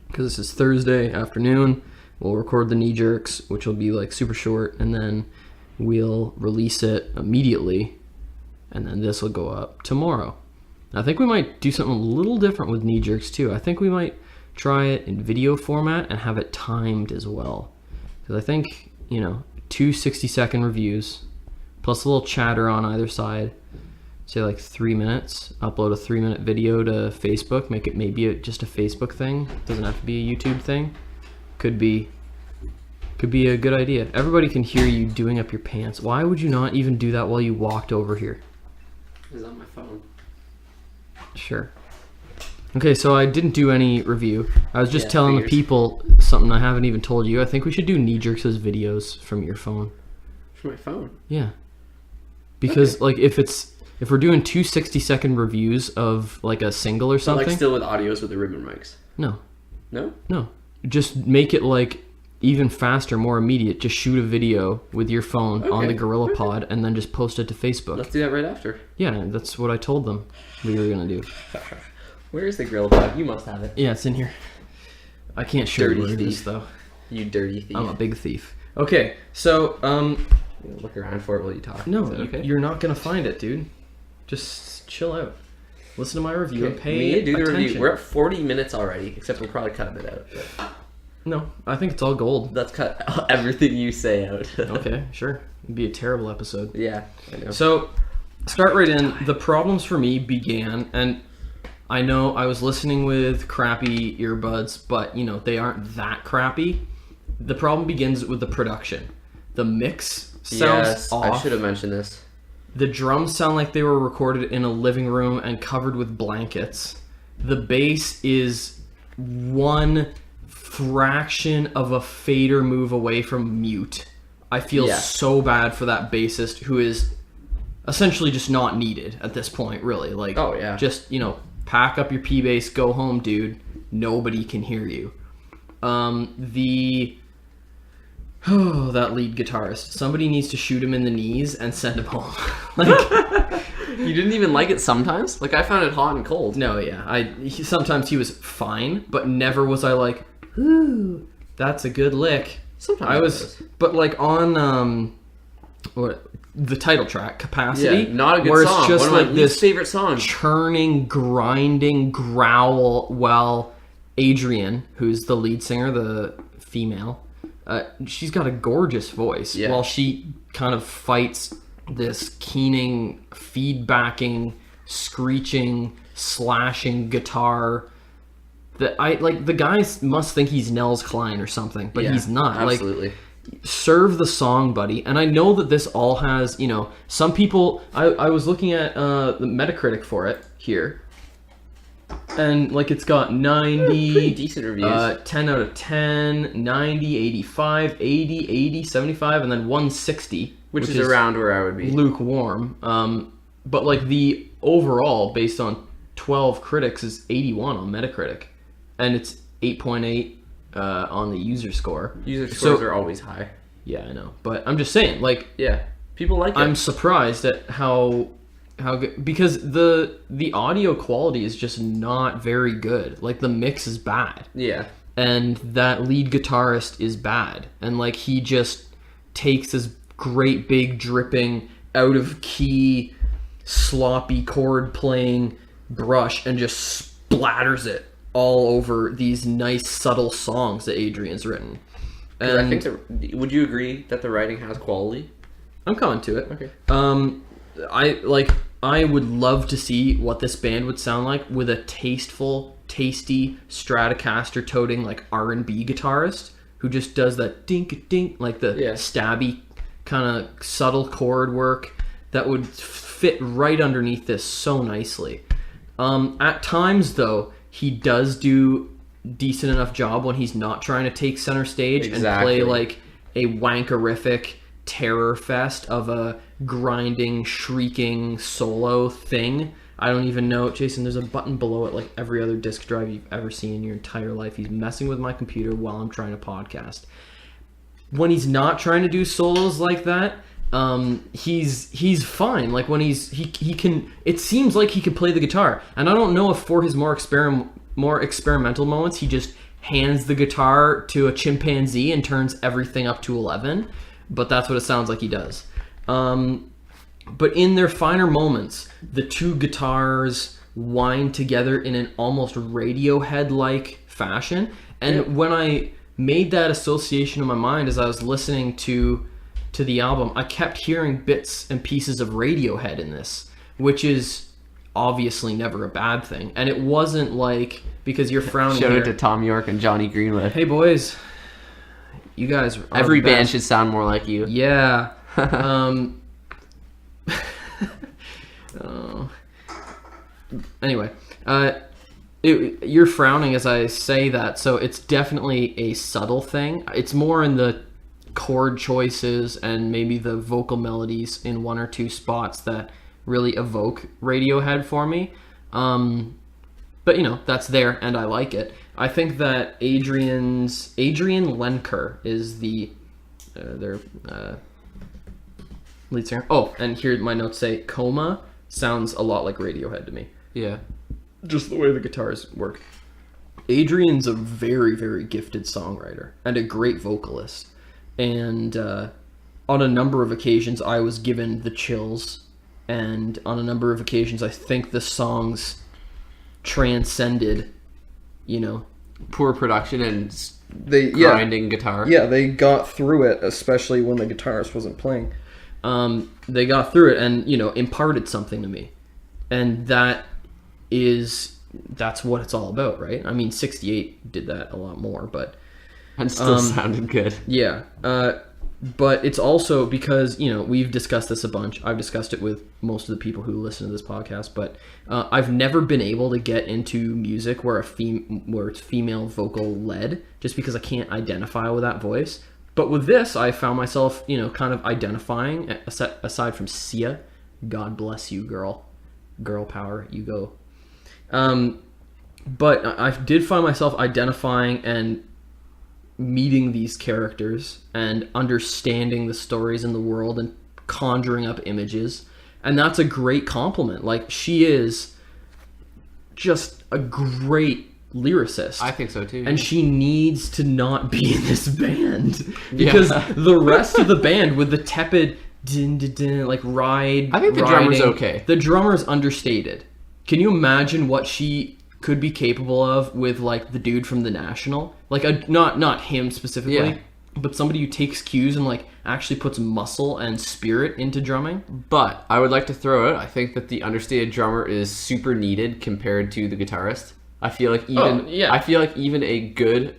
Because this is Thursday afternoon. We'll record the Knee Jerks, which will be like super short, and then we'll release it immediately. And then this will go up tomorrow. I think we might do something a little different with Knee Jerks too. I think we might try it in video format and have it timed as well. Because I think, 2 60-second reviews, plus a little chatter on either side. say like 3 minutes, upload a 3-minute video to Facebook, make it maybe just a Facebook thing. Doesn't have to be a YouTube thing. Could be a good idea. Everybody can hear you doing up your pants. Why would you not even do that while you walked over here? It's on my phone. Sure. Okay, so I didn't do any review. I was just telling the figures. people something I haven't even told you. I think we should do Knee Jerks' videos from your phone. From my phone? Yeah. Because like if we're doing 2 60-second reviews of like a single or So something. like still with audios with the ribbon mics? No. No? No. Just make it like even faster, more immediate. Just shoot a video with your phone on the Gorilla Pod and then just post it to Facebook. Let's do that right after. Yeah, that's what I told them we were gonna do. Where is the Gorilla Pod? You must have it. Yeah, it's in here. I can't show Dirty you where it is thief. though. You dirty thief. I'm a big thief. Okay, so Look around for it while you talk. no, Is that okay? you're not gonna find it, dude. Just chill out. Listen to my review and pay We need to do the attention. review. We're at 40 minutes already, except we'll probably cut a bit out. But No, I think it's all gold. let's cut everything you say out. Okay, sure. It'd be a terrible episode. Yeah, I know. So, start right in. The problems for me began, and I know I was listening with crappy earbuds, but you know, they aren't that crappy. The problem begins with the production. The mix sounds Yes, off. I should have mentioned this. The drums sound like they were recorded in a living room and covered with blankets. The bass is one fraction of a fader move away from mute. I feel so bad for that bassist who is essentially just not needed at this point, really. Like, Oh, yeah. just, you know, pack up your P bass, go home, dude. Nobody can hear you. That lead guitarist. Somebody needs to shoot him in the knees and send him home. Like, You didn't even like it sometimes? Like, I found it hot and cold. no, yeah. Sometimes he was fine, but never was I like, ooh, that's a good lick. Sometimes I it was, is. but like on the title track, Capacity, Yeah, not a good where song. it's just One of my like least this favorite songs. churning, grinding growl while Adrian, who's the lead singer, the female, she's got a gorgeous voice while she kind of fights this keening, feedbacking, screeching, slashing guitar that I like. The guy must think he's Nels Klein or something, but he's not. Absolutely. Like, serve the song, buddy. And I know that this all has, you know, some people. I was looking at the Metacritic for it here, and like it's got 90, Pretty decent reviews. 10 out of 10, 90, 85, 80, 80, 75, and then 160, which is around where I would be. lukewarm. But like the overall, based on 12 critics, is 81 on Metacritic, and it's 8.8 on the user score. User scores are always high. Yeah, I know, but I'm just saying, like, Yeah, people like it. I'm surprised at how good, because the audio quality is just not very good. Like, the mix is bad, Yeah. and that lead guitarist is bad, and like he just takes this great big dripping out of key sloppy chord playing brush and just splatters it all over these nice subtle songs that Adrian's written. And I think would you agree that the writing has quality? I'm coming to it. Okay. I would love to see what this band would sound like with a tasty Stratocaster toting like R&B guitarist who just does that dink dink, like the stabby kind of subtle chord work that would fit right underneath this so nicely. At times though, he does do decent enough job when he's not trying to take center stage and play like a wankerific terror fest of a grinding, shrieking solo thing. I don't even know, Jason, there's a button below it like every other disk drive you've ever seen in your entire life. He's messing with my computer while I'm trying to podcast. When he's not trying to do solos like that, he's fine. Like when he can, it seems like he could play the guitar. And I don't know if for his more experimental moments he just hands the guitar to a chimpanzee and turns everything up to 11, but that's what it sounds like he does. But in their finer moments, the two guitars wind together in an almost Radiohead-like fashion. And when I made that association in my mind as I was listening to the album, I kept hearing bits and pieces of Radiohead in this, which is obviously never a bad thing. And it wasn't like, because you're frowning Shout here. out to Tom York and Johnny Greenwood. Hey boys, you guys are Every the band best. should sound more like you. Yeah. Anyway, you're frowning as I say that, so it's definitely a subtle thing. It's more in the chord choices and maybe the vocal melodies in one or two spots that really evoke Radiohead for me. But that's there, and I like it. I think that Adrian Lenker is their lead singer. Oh, and here my notes say Coma sounds a lot like Radiohead to me. Yeah. Just the way the guitars work. Adrian's a very, very gifted songwriter and a great vocalist. And on a number of occasions, I was given the chills. And on a number of occasions, I think the songs transcended, Poor production and grinding guitar. Yeah, they got through it, especially when the guitarist wasn't playing. They got through it and, imparted something to me. And that's what it's all about, right? I mean, 68 did that a lot more, but... And still sounded good. Yeah. But it's also because, we've discussed this a bunch. I've discussed it with most of the people who listen to this podcast, but I've never been able to get into music where it's female vocal led, just because I can't identify with that voice. But with this, I found myself, kind of identifying, aside from Sia. God bless you, girl. Girl power, you go. But I did find myself identifying and meeting these characters and understanding the stories in the world and conjuring up images. And that's a great compliment. Like, she is just a great lyricist. I think so too. And she needs to not be in this band. Because the rest of the band with the tepid din, din, din, like I think the drummer's okay. The drummer's understated. Can you imagine what she could be capable of with like the dude from The National? Like not him specifically, but somebody who takes cues and like actually puts muscle and spirit into drumming. But I would like to throw out, I think that the understated drummer is super needed compared to the guitarist. I feel like even a good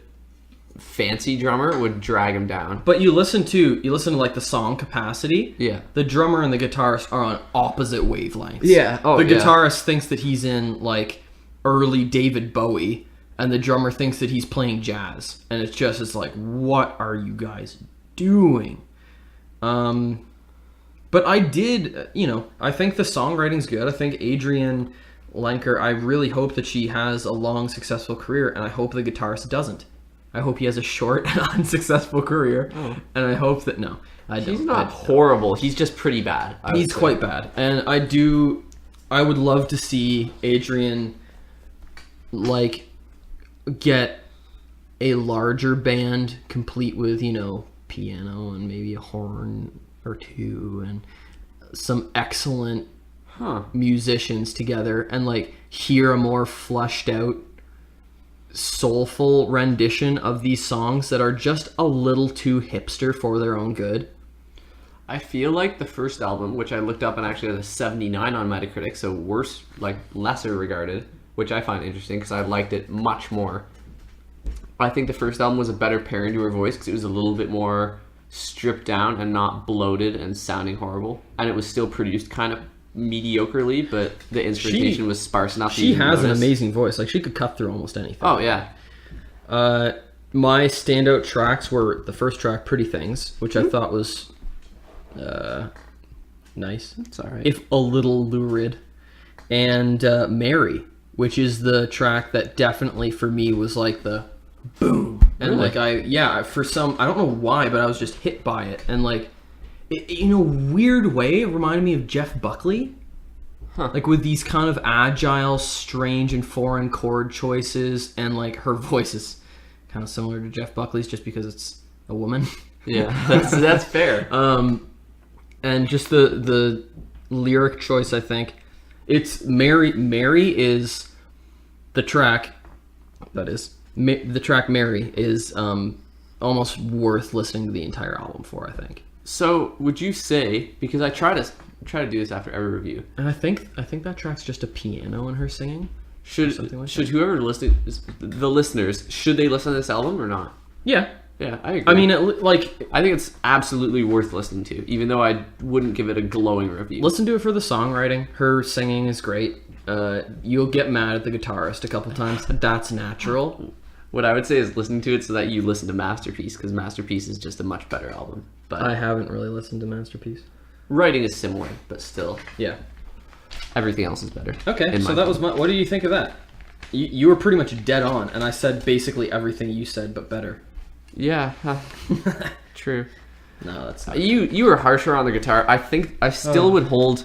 fancy drummer would drag him down. But you listen to like the song Capacity. Yeah. The drummer and the guitarist are on opposite wavelengths. Yeah. Oh, the guitarist thinks that he's in like early David Bowie, and the drummer thinks that he's playing jazz, and it's like, what are you guys doing? But I did, I think the songwriting's good. I think Adrian Lenker, I really hope that she has a long, successful career, and I hope the guitarist doesn't. I hope he has a short and unsuccessful career, and I hope that, no, I don't. He's not horrible. He's just pretty bad. He's quite bad, and I would love to see Adrian, like, get a larger band complete with, piano and maybe a horn or two and some excellent musicians together, and like hear a more fleshed out, soulful rendition of these songs that are just a little too hipster for their own good. I feel like the first album, which I looked up and actually has a 79 on Metacritic, so worse, like lesser regarded, which I find interesting because I liked it much more. I think the first album was a better pairing to her voice because it was a little bit more stripped down and not bloated and sounding horrible, and it was still produced kind of mediocrely, but the instrumentation was sparse enough. She has an amazing voice. Like, she could cut through almost anything. Oh yeah. My standout tracks were the first track, Pretty Things, which I thought was nice. It's all right. If a little lurid. And Mary, which is the track that definitely for me was like the boom. And really? like for some, I don't know why, but I was just hit by it. And like, in a weird way, it reminded me of Jeff Buckley. Like with these kind of agile, strange, and foreign chord choices, and like her voice is kind of similar to Jeff Buckley's just because it's a woman. Yeah, that's fair. And just the lyric choice, I think it's Mary. Mary is the track. That is the track. Mary is almost worth listening to the entire album for, I think. So would you say, because I try to do this after every review, And I think that track's just a piano in her singing. should Something like whoever the listeners, should they listen to this album or not? Yeah. Yeah, I agree. I mean, I think it's absolutely worth listening to, even though I wouldn't give it a glowing review. listen to it for the songwriting. Her singing is great. You'll get mad at the guitarist a couple times. That's natural. What I would say is listen to it so that you listen to Masterpiece, because Masterpiece is just a much better album. But I haven't really listened to Masterpiece. writing is similar, but still, Yeah. everything else is better. Okay, in so my that was my... What do you think of that? You were pretty much dead on, and I said basically everything you said, but better. Yeah, true. No, that's not... You were harsher on the guitar. I think I still would hold.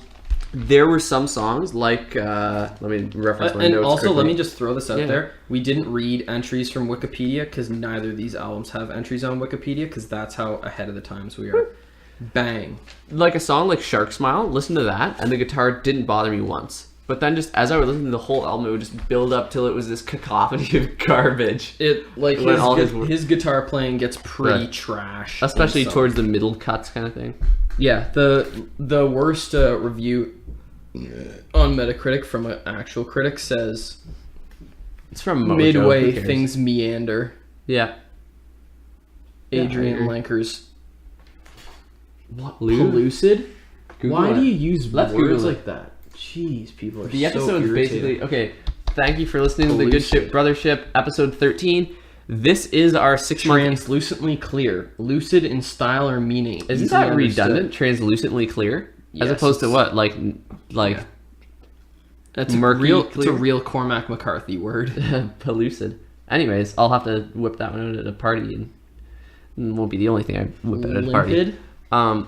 There were some songs like let me reference my and notes. also, quickly. let me just throw this out Yeah. there. We didn't read entries from Wikipedia because neither of these albums have entries on Wikipedia because that's how ahead of the times we are. Bang. Like a song like Shark Smile. Listen to that, and the guitar didn't bother me once. But then, just as I would listen to the whole album, it would just build up till it was this cacophony of garbage. It like When all his guitar playing gets pretty Yeah. trash, Especially in some. towards the middle cuts, kind of thing. Yeah, the worst review on Metacritic from an actual critic says It's from Mojo. midway Who cares? things meander. Yeah. Adrian I agree. Lanker's What? pellucid. Google Why it. do you use Let's words Google it. like that? Jeez, people are The so episode's irritating. basically okay. Thank you for listening to the Good Ship Brothership episode 13. This is our 6 month. Translucently clear, lucid in style or meaning. Isn't easily that understood. redundant? Translucently clear, as Yes, opposed to it's- what? Like That's a murky real. It's clear? a real Cormac McCarthy word. pellucid. Anyways, I'll have to whip that one out at a party, and it won't be the only thing I whip out at a party. Limpid,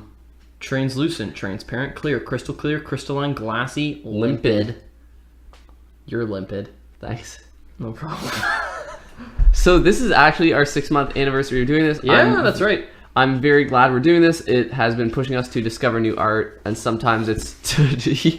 translucent, transparent, clear, crystalline, glassy, limpid. You're limpid. Thanks. No problem. So this is actually our 6 month anniversary of doing this. Yeah, that's right. I'm very glad we're doing this. It has been pushing us to discover new art, and sometimes it's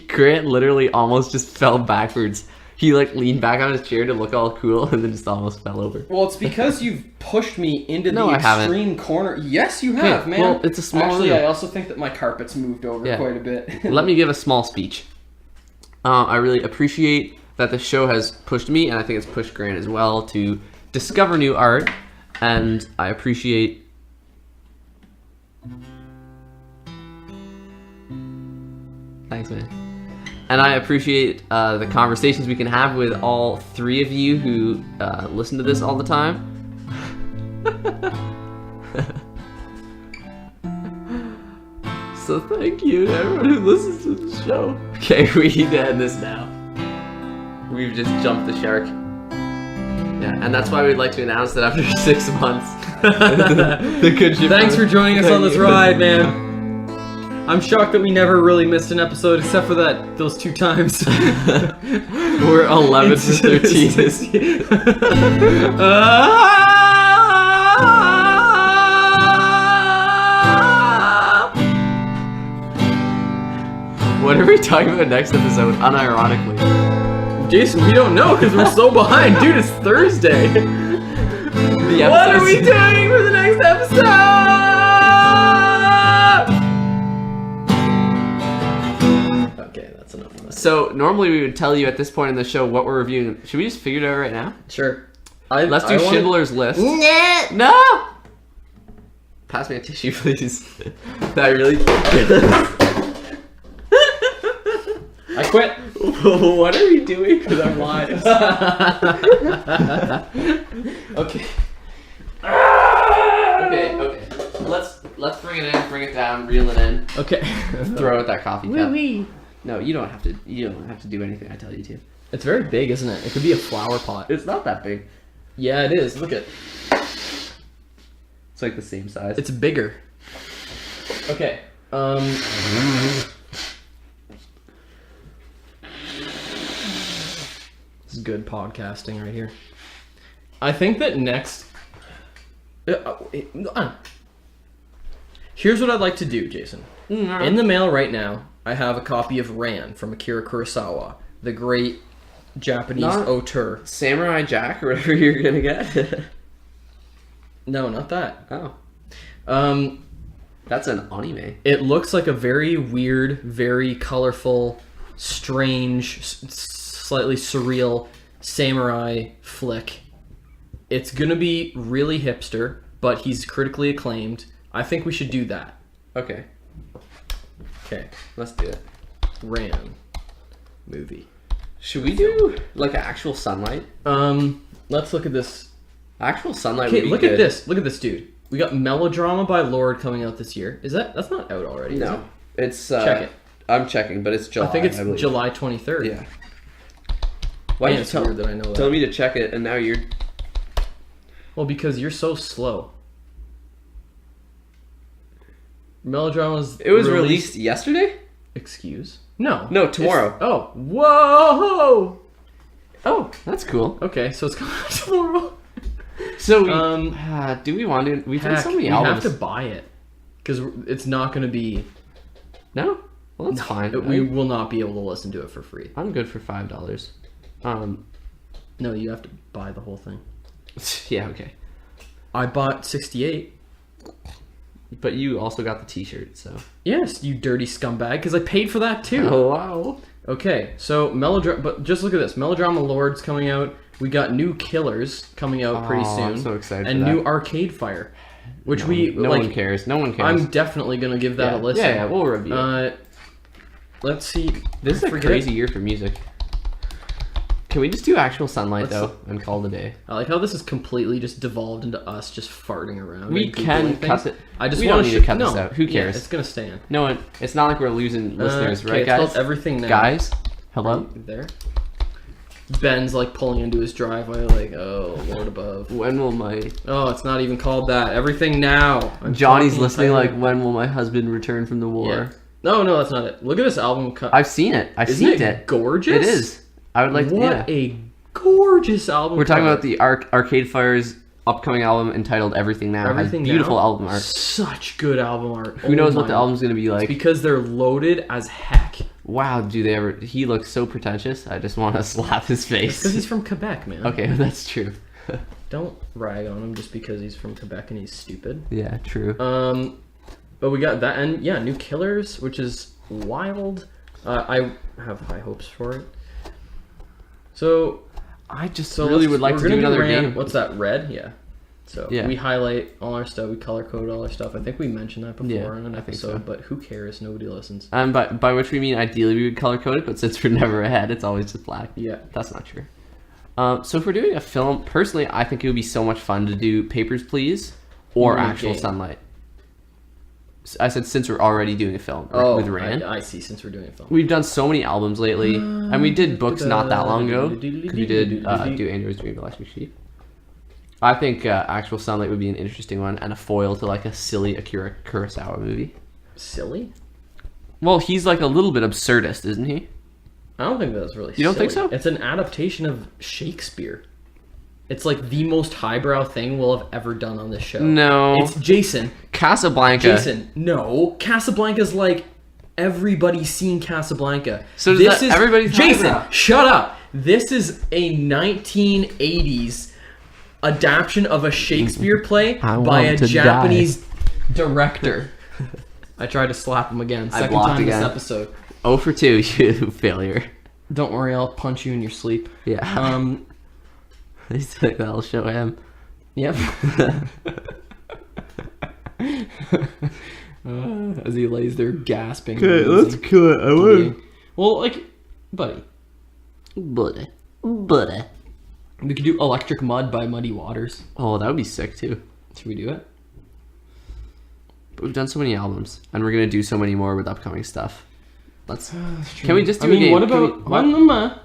Grant literally almost just fell backwards. He like leaned back on his chair to look all cool, and then just almost fell over. Well, it's because you've pushed me into No, the I haven't. extreme corner. Yes, you have, Okay, man. well, it's a small Actually, room. I also think that my carpet's moved over Yeah. quite a bit. Let me give a small speech. I really appreciate that the show has pushed me, and I think it's pushed Grant as well, to discover new art, and I appreciate... Thanks, man. And I appreciate the conversations we can have with all three of you who listen to this all the time. So thank you to everyone who listens to the show. Okay, we need to end this now. We've just jumped the shark. Yeah, and that's why we'd like to announce that after 6 months, the Good Ship. Thanks for joining us on this Thank you. ride, man. I'm shocked that we never really missed an episode except for those 2 times. We're 11 to 13 this year. What are we talking about next episode, unironically? Jason, we don't know because we're so behind. Dude, it's Thursday. The What are episode's- we doing for the next episode? Okay, that's enough of that. So, normally we would tell you at this point in the show what we're reviewing. Should we just figure it out right now? Sure. Let's do Schindler's List. No! Pass me a tissue, please. I really... I quit. What are we doing with our lives? Okay. Okay. Let's bring it in, bring it down, reel it in, Okay. throw out that coffee cup. No, you don't have to. You don't have to do anything I tell you to. It's very big, isn't it? It could be a flower pot. It's not that big. Yeah, it is. Look at. It's like the same size. It's bigger. Okay. This is good podcasting right here. I think that next. Here's what I'd like to do, Jason. In the mail right now, I have a copy of Ran from Akira Kurosawa, the great Japanese auteur. Samurai Jack or whatever you're gonna get. No, not that. Oh. That's an anime. It looks like a very weird, very colorful, strange, slightly surreal samurai flick. It's gonna be really hipster, but he's critically acclaimed. I think we should do that. Okay. Okay. Let's do it. Ran movie. Should we do like actual sunlight? Let's look at this. Actual sunlight. Okay, would be look good. at this. Look at this dude. We got Melodrama by Lord coming out this year. That's not out already? Is No, it? it's Check it. I'm checking, but it's July. I think it's believe. July 23rd. Yeah. Why Man, you it's tell weird that I know that. Tell me to check it, and now you're. Well, because you're so slow. Melodrama's. It was released yesterday. Excuse? No. No, tomorrow. Oh, whoa! Oh, That's cool. okay. So it's coming out tomorrow. So we, do we want to? We've had so many we albums. have to buy it because it's not going to be. No, well that's fine. We will not be able to listen to it for free. I'm good for $5. No, you have to buy the whole thing. Yeah, okay. I bought 68. But you also got the T-shirt, so. Yes, you dirty scumbag, because I paid for that too. Oh wow. Okay, so but just look at this. Melodrama Lord's coming out. We got new Killers coming out pretty soon. I'm so excited and for that. new Arcade Fire, which No one cares. No one cares. I'm definitely gonna give that a listen. Yeah, we'll review it. Let's see. This is a crazy year for music. Can we just do actual sunlight though and call it a day? I like how this is completely just devolved into us just farting around. We and can Googling cut things. it. I just we want don't need to cut no, this out. Who cares? Yeah, it's gonna stay in. No one. It's not like we're losing listeners, Okay, right, it's guys? called Everything Now. Guys, hello. There. Ben's like pulling into his driveway, like, oh, Lord above. When will my Oh, it's not even called that. Everything Now. I'm Johnny's talking listening? tired. Like, when will my husband return from the war? Yeah. No, that's not it. Look at this album cut. I've seen it. I've Isn't seen it gorgeous? It is. I would like to. What Yeah. a gorgeous album. We're talking cover. about the Arcade Fire's upcoming album entitled Everything Now. Everything Has beautiful Now? album art. Such good album art. Who knows what the album's gonna be like? Because they're loaded as heck. Wow, do they ever? He looks so pretentious. I just want to slap his face. Because he's from Quebec, man. Okay, that's true. Don't rag on him just because he's from Quebec and he's stupid. Yeah, true. But we got that, and yeah, new Killers, which is wild. I have high hopes for it. So I just So really would like we're to do gonna another Ran- game. What's that? Red? Yeah. So Yeah. we highlight all our stuff. We color code all our stuff. I think we mentioned that before Yeah, in an I think episode, so. but who cares? Nobody listens. And by which we mean ideally we would color code it, but since we're never ahead, it's always just black. Yeah. That's not true. So if we're doing a film, personally, I think it would be so much fun to do Papers, Please or Or a actual game. Sunlight. I said since we're already doing a film with Rand. I see. Since we're doing a film. We've done so many albums lately, and we did books not that long ago. 'Cause we did do Andrew's Dream of Electric Sheep. I think actual Sunlight would be an interesting one, and a foil to like a silly Akira Kurosawa movie. Silly? Well, he's like a little bit absurdist, isn't he? I don't think that's really. You don't think silly. so? It's an adaptation of Shakespeare. It's like the most highbrow thing we'll have ever done on this show. No. It's Jason. Casablanca. Jason, no. Casablanca's like everybody's seen Casablanca. So does that- everybody's Jason, highbrow. shut up. This is a 1980s adaptation of a Shakespeare play I by a want to Japanese director. I tried to slap him again. Second blocked time again. this episode. 0 for 2, you failure. Don't worry, I'll punch you in your sleep. Yeah. He's like, that'll show him. Yep. As he lays there gasping. cut it. I would. Well, like, buddy, Buddy. we could do Electric Mud by Muddy Waters. Oh, that would be sick too. Should we do it? But we've done so many albums, and we're gonna do so many more with upcoming stuff. Let's. That's Can we just do I mean, a game? what Can about we-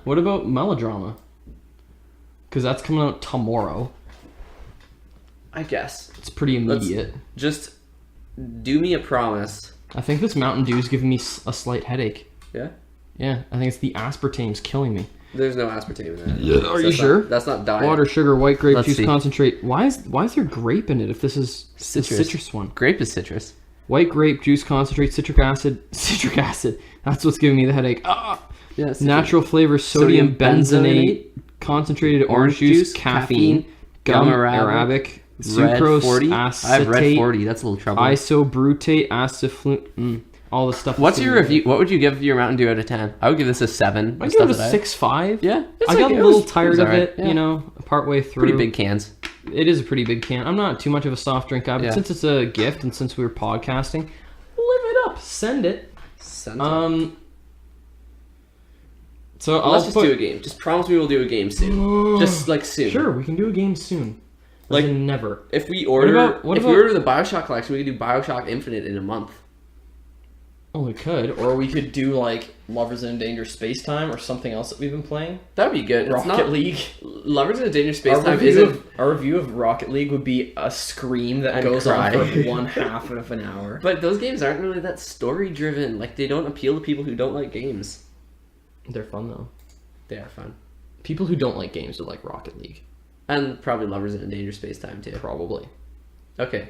what about Melodrama? Because that's coming out tomorrow. I guess. It's pretty immediate. Just do me a promise. I think this Mountain Dew is giving me a slight headache. Yeah. Yeah, I think it's the aspartame's killing me. There's no aspartame in that. Yeah, are you That's sure? That's not diet. Water, sugar, white grape Let's juice see. concentrate. Why is there grape in it if this is the Citrus. citrus one? Grape is citrus. White grape juice concentrate, citric acid. Citric acid. That's what's giving me the headache. Ah! Yes. Natural flavor, sodium benzenate, concentrated orange juice, caffeine, gum arabic, sucrose, 40? acetate, I have red 40. That's a little troubling. isobutane, aciflume, all the stuff. What's your review? What would you give your Mountain Dew out of 10? I would give this a 7. I give it a 6.5. Yeah, I got a little tired of it, you know, partway through. Pretty big cans. It is a pretty big can. I'm not too much of a soft drink guy, but since it's a gift and since we were podcasting, live it up. Send it. Send it. So let's just do a game. Just promise me we'll do a game soon. Just like soon. Sure, we can do a game soon. Like never. If we order, we order the BioShock collection, we could do BioShock Infinite in a month. Oh, we could, or we could do like Lovers in a Dangerous Space Time or something else that we've been playing. That'd be good. Rocket League. Lovers in a Dangerous Space Time isn't. Our review of Rocket League would be a scream that goes on for 1/2 of an hour. But those games aren't really that story driven. Like they don't appeal to people who don't like games. They're fun though. They are fun. People who don't like games would like Rocket League. And probably Lovers in a Dangerous Space Time too. Probably. Okay.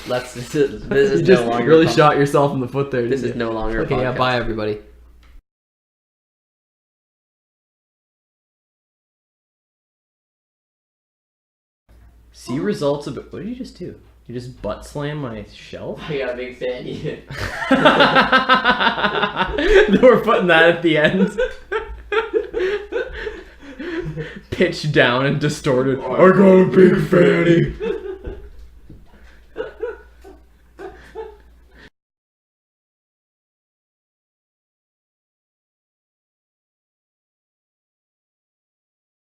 This is you no longer really shot yourself in the foot there. This is no longer okay. Yeah, bye everybody. See results of it. What did you just do? You just butt slam my shelf? I got a big fan. We're putting that at the end. Pitched down and distorted. I got a big fanny.